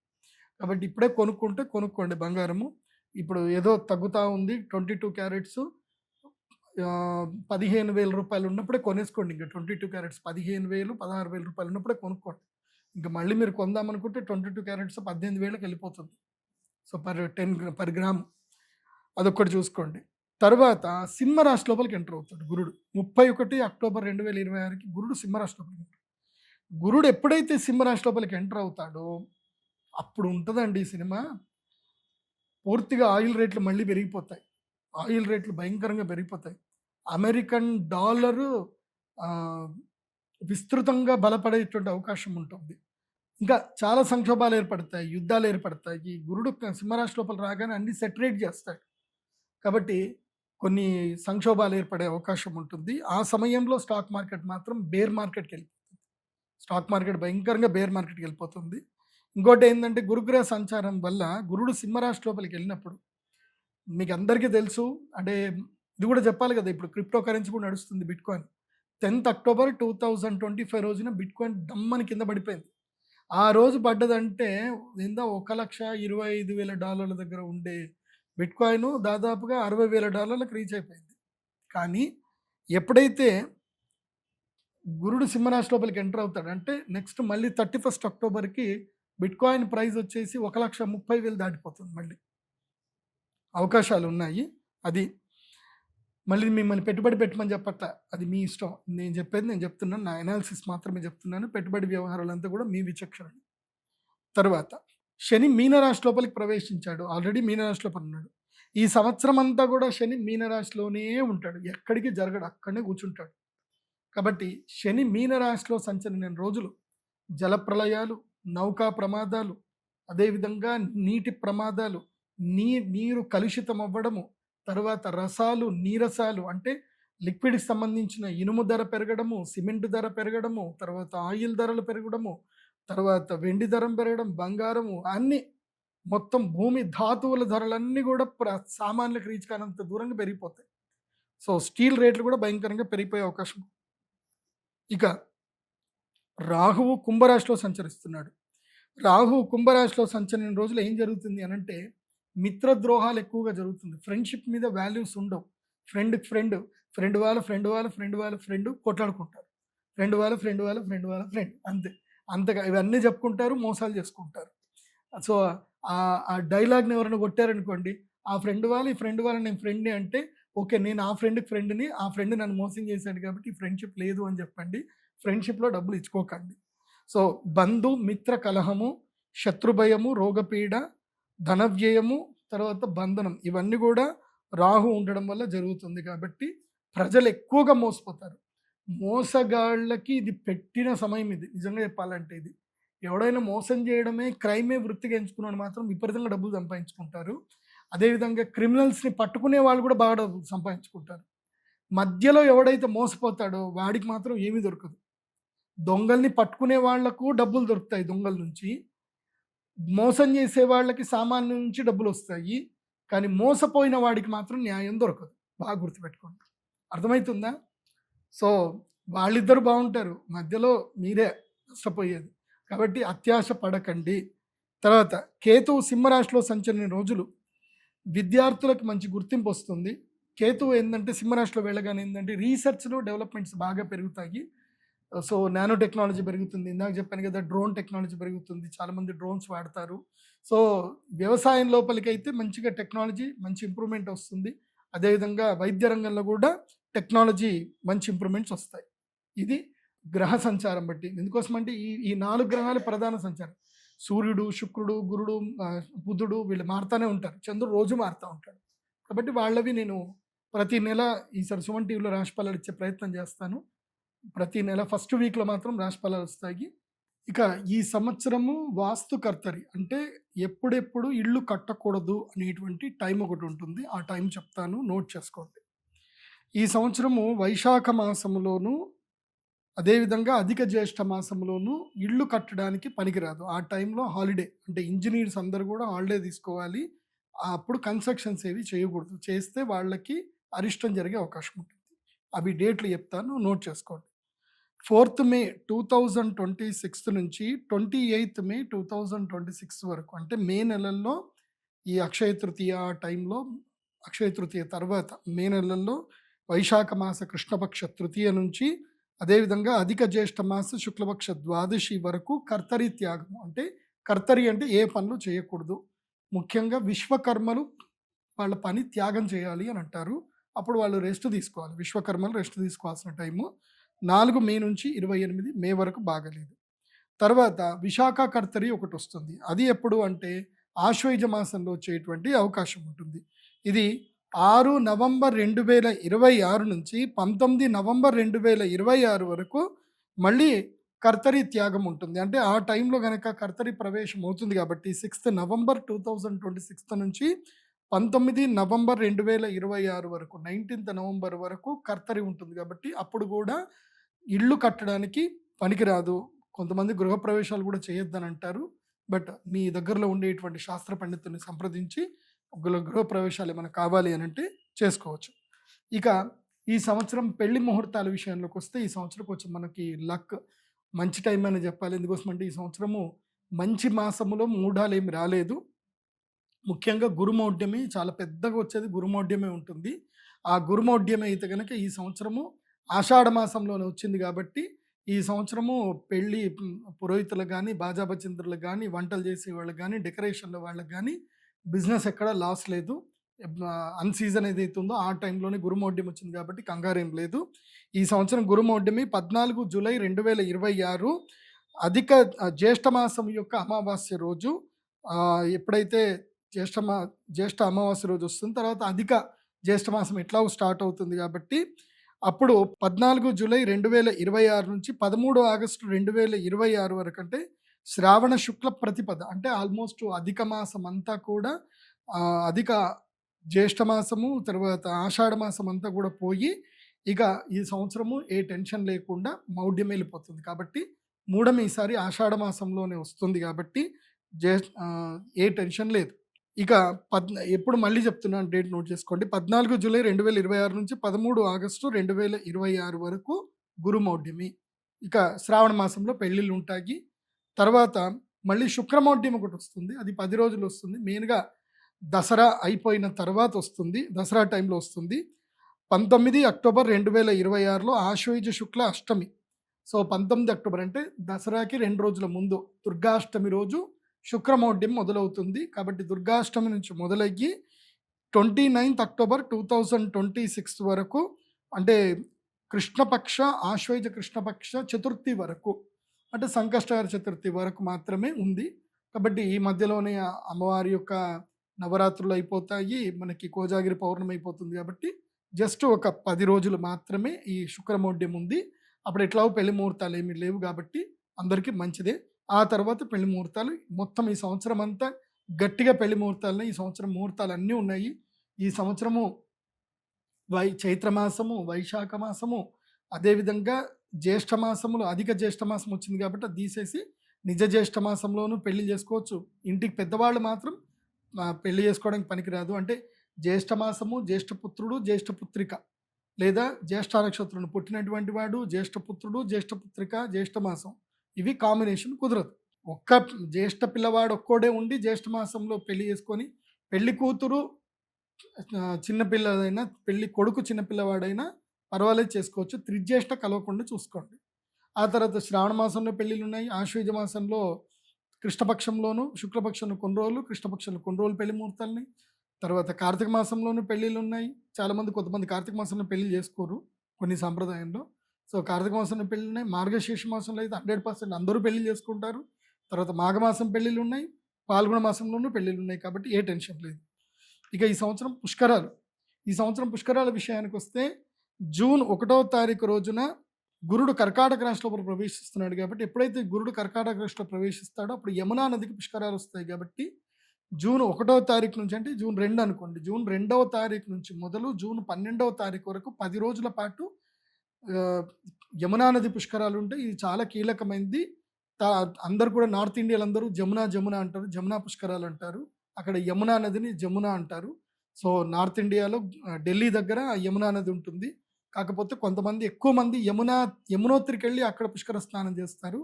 కాబట్టి ఇప్పుడే కొనుక్కోండి బంగారము. ఇప్పుడు ఏదో తగ్గుతూ ఉంది. 22 క్యారెట్స్ 15,000 రూపాయలు ఉన్నప్పుడే కొనేసుకోండి. ఇంకా 22 క్యారెట్స్ 15,000, 16,000 రూపాయలు ఉన్నప్పుడే కొనుక్కోండి. ఇంకా మళ్ళీ మీరు కొందామనుకుంటే 22 క్యారెట్స్ 18,000కి వెళ్ళిపోతుంది. సో పర్ గ్రామ్ అదొక్కటి చూసుకోండి. తర్వాత సింహరాశి లోపలికి ఎంటర్ అవుతాడు గురుడు. 31 అక్టోబర్ 2026కి గురుడు సింహరాశి లోపలికి ఎంటర్. గురుడు ఎప్పుడైతే సింహరాశి లోపలికి ఎంటర్ అవుతాడో అప్పుడు ఉంటుందండి ఈ సినిమా. పూర్తిగా ఆయిల్ రేట్లు మళ్ళీ పెరిగిపోతాయి. ఆయిల్ రేట్లు భయంకరంగా పెరిగిపోతాయి. అమెరికన్ డాలరు విస్తృతంగా బలపడేటువంటి అవకాశం ఉంటుంది. ఇంకా చాలా సంక్షోభాలు ఏర్పడతాయి, యుద్ధాలు ఏర్పడతాయి. గురుడు సింహరాశి లోపల రాగానే అన్ని సెటరేట్ చేస్తాడు. కాబట్టి కొన్ని సంక్షోభాలు ఏర్పడే అవకాశం ఉంటుంది. ఆ సమయంలో స్టాక్ మార్కెట్ మాత్రం బేర్ మార్కెట్కి వెళ్ళిపోతుంది. స్టాక్ మార్కెట్ భయంకరంగా బేర్ మార్కెట్కి వెళ్ళిపోతుంది. ఇంకోటి ఏంటంటే గురుగ్రహ సంచారం వల్ల గురుడు సింహరాశి లోపలికి వెళ్ళినప్పుడు మీకు అందరికీ తెలుసు. అంటే ఇది కూడా చెప్పాలి కదా, ఇప్పుడు క్రిప్టో కరెన్సీ కూడా నడుస్తుంది, బిట్కాయిన్. 10th అక్టోబర్ 2025 రోజున బిట్కాయిన్ దమ్మని కింద పడిపోయింది. ఆ రోజు పడ్డదంటే $1,25,000 దగ్గర ఉండే బిట్కాయిన్ దాదాపుగా $60,000 రీచ్ అయిపోయింది. కానీ ఎప్పుడైతే గురుడు సింహరాశి లోపలికి ఎంటర్ అవుతాడు అంటే నెక్స్ట్ మళ్ళీ 31st అక్టోబర్కి బిట్కాయిన్ ప్రైస్ వచ్చేసి 1,30,000 దాటిపోతుంది. మళ్ళీ అవకాశాలు ఉన్నాయి. అది మళ్ళీ మిమ్మల్ని పెట్టుబడి పెట్టమని చెప్పట్లా, అది మీ ఇష్టం. నేను చెప్పేది నేను చెప్తున్నాను, నా అనాలిసిస్ మాత్రమే చెప్తున్నాను. పెట్టుబడి వ్యవహారాలంతా కూడా మీ విచక్షణ. తర్వాత శని మీనరాశి లోపలికి ప్రవేశించాడు. ఆల్రెడీ మీనరాశి లోపల ఉన్నాడు. ఈ సంవత్సరం అంతా కూడా శని మీనరాశిలోనే ఉంటాడు, ఎక్కడికి జరగడు, అక్కడనే కూర్చుంటాడు. కాబట్టి శని మీనరాశిలో సంచరించిన రోజులు జలప్రలయాలు, నౌకా ప్రమాదాలు, అదేవిధంగా నీటి ప్రమాదాలు, నీరు కలుషితం అవ్వడము, తర్వాత రసాలు, నీరసాలు అంటే లిక్విడ్కి సంబంధించిన ఇనుము ధర పెరగడము, సిమెంట్ ధర పెరగడము, తర్వాత ఆయిల్ ధరలు పెరగడము, తర్వాత వెండి ధర పెరగడం, బంగారము అన్నీ మొత్తం భూమి ధాతువుల ధరలన్నీ కూడా సామాన్యులకు రీచ్ కానంత దూరంగా పెరిగిపోతాయి. సో స్టీల్ రేట్లు కూడా భయంకరంగా పెరిగిపోయే అవకాశం. ఇక రాహువు కుంభరాశిలో సంచరిస్తున్నాడు. రాహువు కుంభరాశిలో సంచరించిన రోజులు ఏం జరుగుతుంది అనంటే మిత్రద్రోహాలు ఎక్కువగా జరుగుతుంది. ఫ్రెండ్షిప్ మీద వాల్యూస్ ఉండవు. Friend friend కొట్లాడుకుంటారు. ఫ్రెండ్ అంతే. అంతగా ఇవన్నీ చెప్పుకుంటారు, మోసాలు చేసుకుంటారు. సో ఆ డైలాగ్ని ఎవరైనా కొట్టారనుకోండి, ఆ ఫ్రెండ్ వాళ్ళు ఈ ఫ్రెండ్ వాళ్ళు నేను ఫ్రెండ్ని అంటే ఓకే, నేను ఆ ఫ్రెండ్ని ఆ ఫ్రెండ్ నన్ను మోసం చేశాడు కాబట్టి ఫ్రెండ్షిప్ లేదు అని చెప్పండి. ఫ్రెండ్షిప్లో డబ్బులు ఇచ్చుకోకండి. సో బంధు మిత్ర కలహము, శత్రుభయము, రోగపీడ, ధనవ్యయము, తర్వాత బంధనం ఇవన్నీ కూడా రాహు ఉండడం వల్ల జరుగుతుంది. కాబట్టి ప్రజలు ఎక్కువగా మోసపోతారు. మోసగాళ్ళకి ఇది పెట్టిన సమయం. ఇది నిజంగా చెప్పాలంటే ఇది ఎవడైనా మోసం చేయడమే క్రైమే వృత్తిగా ఎంచుకున్నాడు మాత్రం విపరీతంగా డబ్బులు సంపాదించుకుంటారు. అదేవిధంగా క్రిమినల్స్ని పట్టుకునే వాళ్ళు కూడా బాగా డబ్బులు సంపాదించుకుంటారు. మధ్యలో ఎవడైతే మోసపోతాడో వాడికి మాత్రం ఏమీ దొరకదు. దొంగల్ని పట్టుకునే వాళ్లకు డబ్బులు దొరుకుతాయి దొంగల నుంచి, మోసం చేసే వాళ్ళకి సామాన్యం నుంచి డబ్బులు వస్తాయి, కానీ మోసపోయిన వాడికి మాత్రం న్యాయం దొరకదు. బాగా గుర్తుపెట్టుకోండి. అర్థమవుతుందా? సో వాళ్ళిద్దరు బాగుంటారు, మధ్యలో మీరే నష్టపోయేది. కాబట్టి అత్యాశ పడకండి. తర్వాత కేతువు సింహరాశిలో సంచరిన రోజులు విద్యార్థులకు మంచి గుర్తింపు వస్తుంది. కేతువు ఏంటంటే సింహరాశిలో వెళ్ళగానే ఏంటంటే రీసెర్చ్లో డెవలప్మెంట్స్ బాగా పెరుగుతాయి. సో నానో టెక్నాలజీ పెరుగుతుంది. ఇందాక చెప్పాను కదా, డ్రోన్ టెక్నాలజీ పెరుగుతుంది. చాలామంది డ్రోన్స్ వాడతారు. సో వ్యవసాయం లోపలికైతే మంచిగా టెక్నాలజీ మంచి ఇంప్రూవ్మెంట్ వస్తుంది. అదేవిధంగా వైద్య రంగంలో కూడా టెక్నాలజీ మంచి ఇంప్రూవ్మెంట్స్ వస్తాయి. ఇది గ్రహ సంచారం బట్టి. ఎందుకోసం అంటే ఈ 4 గ్రహాలు ప్రధాన సంచారం. సూర్యుడు, శుక్రుడు, గురుడు, బుధుడు వీళ్ళు మారుతూనే ఉంటారు. చంద్రుడు రోజు మారుతూ ఉంటాడు. కాబట్టి వాళ్ళవి నేను ప్రతి నెల ఈసారి సుమన్ టీవీలో రాశి ఫలాలు ఇచ్చే ప్రయత్నం చేస్తాను. ప్రతి నెల ఫస్ట్ వీక్లో మాత్రం రాశి ఫలాలు వస్తాయి. ఇక ఈ సంవత్సరము వాస్తుకర్తరి అంటే ఎప్పుడెప్పుడు ఇల్లు కట్టకూడదు అనేటువంటి టైం ఒకటి ఉంటుంది. ఆ టైం చెప్తాను, నోట్ చేసుకోండి. ఈ సంవత్సరము వైశాఖ మాసంలోను అదేవిధంగా అధిక జ్యేష్ఠ మాసంలోనూ ఇల్లు కట్టడానికి పనికిరాదు. ఆ టైంలో హాలిడే, అంటే ఇంజనీర్స్ అందరూ కూడా హాలిడే తీసుకోవాలి. అప్పుడు కన్స్ట్రక్షన్స్ ఏవి చేయకూడదు. చేస్తే వాళ్ళకి అరిష్టం జరిగే అవకాశం ఉంటుంది. అవి డేట్లు చెప్తాను, నోట్ చేసుకోండి. 4th May 2026 నుంచి 28th May 2026 వరకు, అంటే మే నెలల్లో ఈ అక్షయ తృతీయ టైంలో, అక్షయ తృతీయ తర్వాత మే నెలల్లో వైశాఖ మాస కృష్ణపక్ష తృతీయ నుంచి అదేవిధంగా అధిక జ్యేష్ఠ మాస శుక్లపక్ష ద్వాదశి వరకు కర్తరి త్యాగం. అంటే కర్తరి అంటే ఏ పనులు చేయకూడదు. ముఖ్యంగా విశ్వకర్మలు వాళ్ళ పని త్యాగం చేయాలి అని అంటారు. అప్పుడు వాళ్ళు రెస్ట్ తీసుకోవాలి. విశ్వకర్మలు రెస్ట్ తీసుకోవాల్సిన టైము 4 మే నుంచి 28 మే వరకు బాగలేదు. తర్వాత విశాఖ కర్తరి ఒకటి వస్తుంది. అది ఎప్పుడు అంటే ఆశ్వయుజ మాసంలో వచ్చేటువంటి అవకాశం ఉంటుంది. ఇది 6 నవంబర్ 2026 నుంచి 19 నవంబర్ 2026 వరకు మళ్ళీ కర్తరి త్యాగం ఉంటుంది. అంటే ఆ టైంలో కనుక కర్తరి ప్రవేశం అవుతుంది కాబట్టి 6th నవంబర్ 2026 నుంచి 19 నవంబర్ 2026 వరకు 19th నవంబర్ వరకు కర్తరి ఉంటుంది. కాబట్టి అప్పుడు కూడా ఇల్లు కట్టడానికి పనికిరాదు. కొంతమంది గృహప్రవేశాలు కూడా చేయొద్దని అంటారు. బట్ మీ దగ్గరలో ఉండేటువంటి శాస్త్ర పండితుల్ని సంప్రదించి గృహప్రవేశాలు ఏమైనా కావాలి అని అంటే చేసుకోవచ్చు. ఇక ఈ సంవత్సరం పెళ్లి ముహూర్తాల విషయంలోకి వస్తే ఈ సంవత్సరం కొంచెం మనకి లక్ మంచి టైం అని చెప్పాలి. ఎందుకోసం అంటే ఈ సంవత్సరము మంచి మాసములో మూఢాలు ఏమి రాలేదు. ముఖ్యంగా గురుమౌఢ్యమి చాలా పెద్దగా వచ్చేది గురుమౌఢ్యమే ఉంటుంది. ఆ గురుమౌఢ్యమే అయితే కనుక ఈ సంవత్సరము ఆషాఢ మాసంలోనే వచ్చింది కాబట్టి ఈ సంవత్సరము పెళ్ళి పురోహితులకు కానీ, బాజా బచింద్రులకు కానీ, వంటలు చేసే వాళ్ళకి కానీ, డెకరేషన్ల వాళ్ళకి కానీ బిజినెస్ ఎక్కడ లాస్ లేదు. అన్ సీజన్ ఏదైతే ఉందో ఆ టైంలోనే గురుమౌఢ్యం వచ్చింది కాబట్టి కంగారేం లేదు. ఈ సంవత్సరం గురుమౌఢ్యమి 14 జూలై 2026 అధిక జ్యేష్ఠ మాసం యొక్క అమావాస్య రోజు. ఎప్పుడైతే జ్యేష్ఠ అమావాస్య రోజు వస్తుంది, తర్వాత అధిక జ్యేష్ఠ మాసం ఎట్లా స్టార్ట్ అవుతుంది కాబట్టి అప్పుడు 14 జూలై 2026 నుంచి 13 ఆగస్టు 2026 వరకు, అంటే శ్రావణ శుక్ల ప్రతిపద అంటే ఆల్మోస్ట్ అధిక మాసం అంతా కూడా అధిక జ్యేష్ఠ మాసము తర్వాత ఆషాఢ మాసం అంతా కూడా పోయి ఇక ఈ సంవత్సరము ఏ టెన్షన్ లేకుండా మౌఢ్యం వెళ్ళిపోతుంది కాబట్టి మూఢం ఈసారి ఆషాఢ మాసంలోనే వస్తుంది కాబట్టి ఏ టెన్షన్ లేదు. ఇక ఎప్పుడు మళ్ళీ చెప్తున్నాను, డేట్ నోట్ చేసుకోండి. 14 జూలై 2026 నుంచి 13 ఆగస్టు 2026 వరకు గురుమౌఢ్యమి. ఇక శ్రావణ మాసంలో పెళ్ళిళ్ళు ఉంటాయి. తర్వాత మళ్ళీ శుక్రమౌఢ్యం ఒకటి వస్తుంది, అది 10 రోజులు వస్తుంది. మెయిన్గా దసరా అయిపోయిన తర్వాత వస్తుంది, దసరా టైంలో వస్తుంది. 19 అక్టోబర్ 2026లో ఆశ్వయుజ శుక్ల అష్టమి. సో 19 అక్టోబర్ అంటే దసరాకి 2 రోజుల ముందు దుర్గాష్టమి రోజు శుక్రమౌఢ్యం మొదలవుతుంది. కాబట్టి దుర్గాష్టమి నుంచి మొదలయ్యి 29 అక్టోబర్ 2026 వరకు అంటే కృష్ణపక్ష ఆశ్వయుజ కృష్ణపక్ష చతుర్థి వరకు అంటే సంకష్టహర చతుర్థి వరకు మాత్రమే ఉంది. కాబట్టి ఈ మధ్యలోనే అమ్మవారి యొక్క నవరాత్రులు అయిపోతాయి, మనకి కోజాగిరి పౌర్ణమి అయిపోతుంది. కాబట్టి జస్ట్ ఒక 10 రోజులు మాత్రమే ఈ శుక్రమౌఢ్యం ఉంది. అప్పుడు ఎట్లాగో పెళ్లి ముహూర్తాలు ఏమీ లేవు కాబట్టి అందరికీ మంచిదే. ఆ తర్వాత పెళ్లి ముహూర్తాలు మొత్తం ఈ సంవత్సరం అంతా గట్టిగా పెళ్లి ముహూర్తాలనే. ఈ సంవత్సరం ముహూర్తాలు అన్నీ ఉన్నాయి. ఈ సంవత్సరము చైత్రమాసము, వైశాఖ మాసము, అదేవిధంగా జ్యేష్ఠ మాసములు, అధిక జ్యేష్ఠ మాసం వచ్చింది కాబట్టి అది తీసేసి నిజ జ్యేష్ఠ మాసంలోనూ పెళ్లి చేసుకోవచ్చు. ఇంటికి పెద్దవాళ్ళు మాత్రం పెళ్లి చేసుకోవడానికి పనికిరాదు. అంటే జ్యేష్ఠ మాసము, జ్యేష్ఠపుత్రుడు, జ్యేష్ఠపుత్రిక లేదా జ్యేష్ఠ నక్షత్రులను పుట్టినటువంటి వాడు, జ్యేష్ఠపుత్రుడు, జ్యేష్ఠపుత్రిక, జ్యేష్ఠ మాసం ఇవి కాంబినేషన్ కుదరదు. ఒక్క జ్యేష్ఠ పిల్లవాడు ఒక్కోడే ఉండి జ్యేష్ఠ మాసంలో పెళ్లి చేసుకొని పెళ్లి కూతురు చిన్నపిల్లదైనా పెళ్లి కొడుకు చిన్నపిల్లవాడైనా పర్వాలేదు చేసుకోవచ్చు. త్రిజ్యేష్ఠ కలవకుండా చూసుకోండి. ఆ తర్వాత శ్రావణ మాసంలో పెళ్ళిళ్ళు ఉన్నాయి. ఆశ్వయుజ మాసంలో కృష్ణపక్షంలోను శుక్లపక్షంలో కొన్ని రోజులు, కృష్ణపక్షంలో కొన్ని రోజులు పెళ్లి ముహూర్తాలని. తర్వాత కార్తీక మాసంలోనూ పెళ్ళిళ్ళు ఉన్నాయి. చాలామంది కొంతమంది కార్తీక మాసంలో పెళ్లి చేసుకోరు కొన్ని సాంప్రదాయంలో. సో కార్తీక మాసంలో పెళ్ళి ఉన్నాయి. మార్గశీర్ష మాసంలో అయితే 100% అందరూ పెళ్లి చేసుకుంటారు. తర్వాత మాఘమాసం పెళ్ళిళ్ళు ఉన్నాయి, పాల్గొన మాసంలోనూ పెళ్ళిళ్ళు ఉన్నాయి. కాబట్టి ఏ టెన్షన్ లేదు. ఇక ఈ సంవత్సరం పుష్కరాలు. ఈ సంవత్సరం పుష్కరాల విషయానికి వస్తే జూన్ 1వ తారీఖు రోజున గురుడు కర్కాటక రాశిలో ప్రవేశిస్తున్నాడు. కాబట్టి ఎప్పుడైతే గురుడు కర్కాటక రాశిలో ప్రవేశిస్తాడో అప్పుడు యమునా నదికి పుష్కరాలు వస్తాయి. కాబట్టి జూన్ 1వ తారీఖు నుంచి అంటే జూన్ 2 అనుకోండి, జూన్ 2వ తారీఖు నుంచి మొదలు జూన్ 12వ తారీఖు వరకు 10 రోజుల పాటు యమునా నది పుష్కరాలు ఉంటాయి. ఇది చాలా కీలకమైనది. అందరు కూడా నార్త్ ఇండియాలో అందరూ జమునా జమునా అంటారు, జమునా పుష్కరాలు అంటారు. అక్కడ యమునా నదిని జమునా అంటారు. సో నార్త్ ఇండియాలో ఢిల్లీ దగ్గర యమునా నది ఉంటుంది. కాకపోతే కొంతమంది ఎక్కువ మంది యమునోత్రికి వెళ్ళి అక్కడ పుష్కర స్నానం చేస్తారు.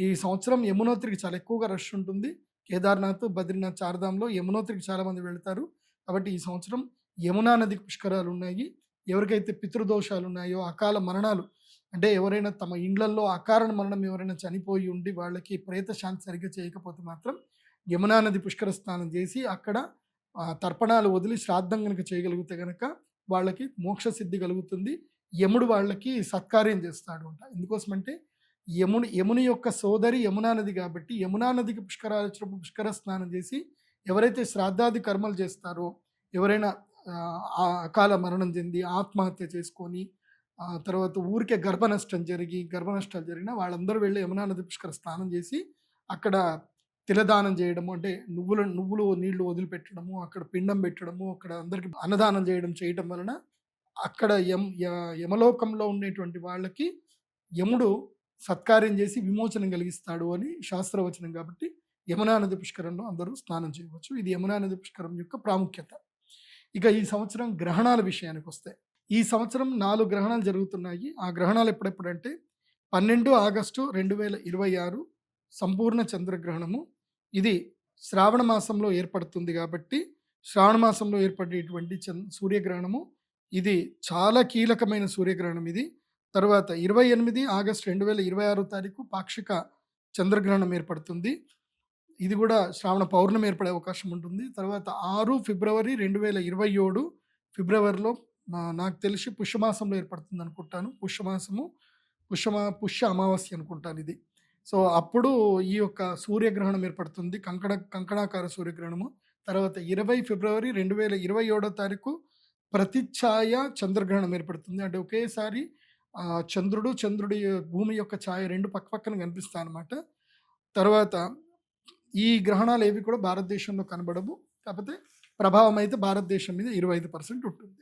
ఈ సంవత్సరం యమునోత్రికి చాలా ఎక్కువగా రష్ ఉంటుంది. కేదార్నాథ్, బద్రీనాథ్, చార్ధాంలో యమునోత్రికి చాలామంది వెళ్తారు. కాబట్టి ఈ సంవత్సరం యమునా నదికి పుష్కరాలు ఉన్నాయి. ఎవరికైతే పితృదోషాలు ఉన్నాయో, అకాల మరణాలు అంటే ఎవరైనా తమ ఇండ్లల్లో అకారణ మరణం ఎవరైనా చనిపోయి ఉండి వాళ్ళకి ప్రేత శాంతి సరిగ్గా చేయకపోతే మాత్రం యమునా నది పుష్కర స్నానం చేసి అక్కడ తర్పణాలు వదిలి శ్రాద్ధం కనుక చేయగలిగితే కనుక వాళ్ళకి మోక్ష సిద్ధి కలుగుతుంది. యముడు వాళ్ళకి సత్కార్యం చేస్తాడు అంట. ఎందుకోసమంటే యముని యొక్క సోదరి యమునా నది కాబట్టి యమునా నదికి పుష్కరాలు వచ్చినప్పుడు పుష్కర స్నానం చేసి ఎవరైతే శ్రాద్ధాది కర్మలు చేస్తారో, ఎవరైనా అకాల మరణం చెంది ఆత్మహత్య చేసుకొని తర్వాత ఊరికే గర్భనష్టాలు జరిగిన వాళ్ళందరూ వెళ్ళి యమునా నది పుష్కర స్నానం చేసి అక్కడ తిలదానం చేయడము అంటే నువ్వులు నీళ్లు వదిలిపెట్టడము, అక్కడ పిండం పెట్టడము, అక్కడ అందరికి అన్నదానం చేయడం వలన అక్కడ యమలోకంలో ఉండేటువంటి వాళ్ళకి యముడు సత్కార్యం చేసి విమోచనం కలిగిస్తాడు అని శాస్త్రవచనం. కాబట్టి యమునా నది పుష్కరంలో అందరూ స్నానం చేయవచ్చు. ఇది యమునా నది పుష్కరం యొక్క ప్రాముఖ్యత. ఇక ఈ సంవత్సరం గ్రహణాల విషయానికి వస్తే ఈ సంవత్సరం 4 గ్రహణాలు జరుగుతున్నాయి. ఆ గ్రహణాలు ఎప్పుడెప్పుడంటే 12 ఆగస్టు 2026 సంపూర్ణ చంద్రగ్రహణము. ఇది శ్రావణ మాసంలో ఏర్పడుతుంది కాబట్టి శ్రావణ మాసంలో ఏర్పడేటువంటి సూర్యగ్రహణము ఇది చాలా కీలకమైన సూర్యగ్రహణం ఇది. తర్వాత 28 ఆగస్టు 2026 తారీఖు పాక్షిక చంద్రగ్రహణం ఏర్పడుతుంది. ఇది కూడా శ్రావణ పౌర్ణమి ఏర్పడే అవకాశం ఉంటుంది. తర్వాత 6 ఫిబ్రవరి 2027 ఫిబ్రవరిలో నాకు తెలిసి పుష్యమాసంలో ఏర్పడుతుంది అనుకుంటాను. పుష్య అమావాస్య అనుకుంటాను ఇది. సో అప్పుడు ఈ యొక్క సూర్యగ్రహణం ఏర్పడుతుంది, కంకణాకార సూర్యగ్రహణము. తర్వాత 20 ఫిబ్రవరి 2027 తారీఖు ప్రతిఛాయ చంద్రగ్రహణం ఏర్పడుతుంది. అంటే ఒకేసారి చంద్రుడి భూమి యొక్క ఛాయ రెండు పక్కన కనిపిస్తాయి అన్నమాట. తర్వాత ఈ గ్రహణాలు ఏవి కూడా భారతదేశంలో కనబడవు. కాకపోతే ప్రభావం అయితే భారతదేశం మీద 25% ఉంటుంది.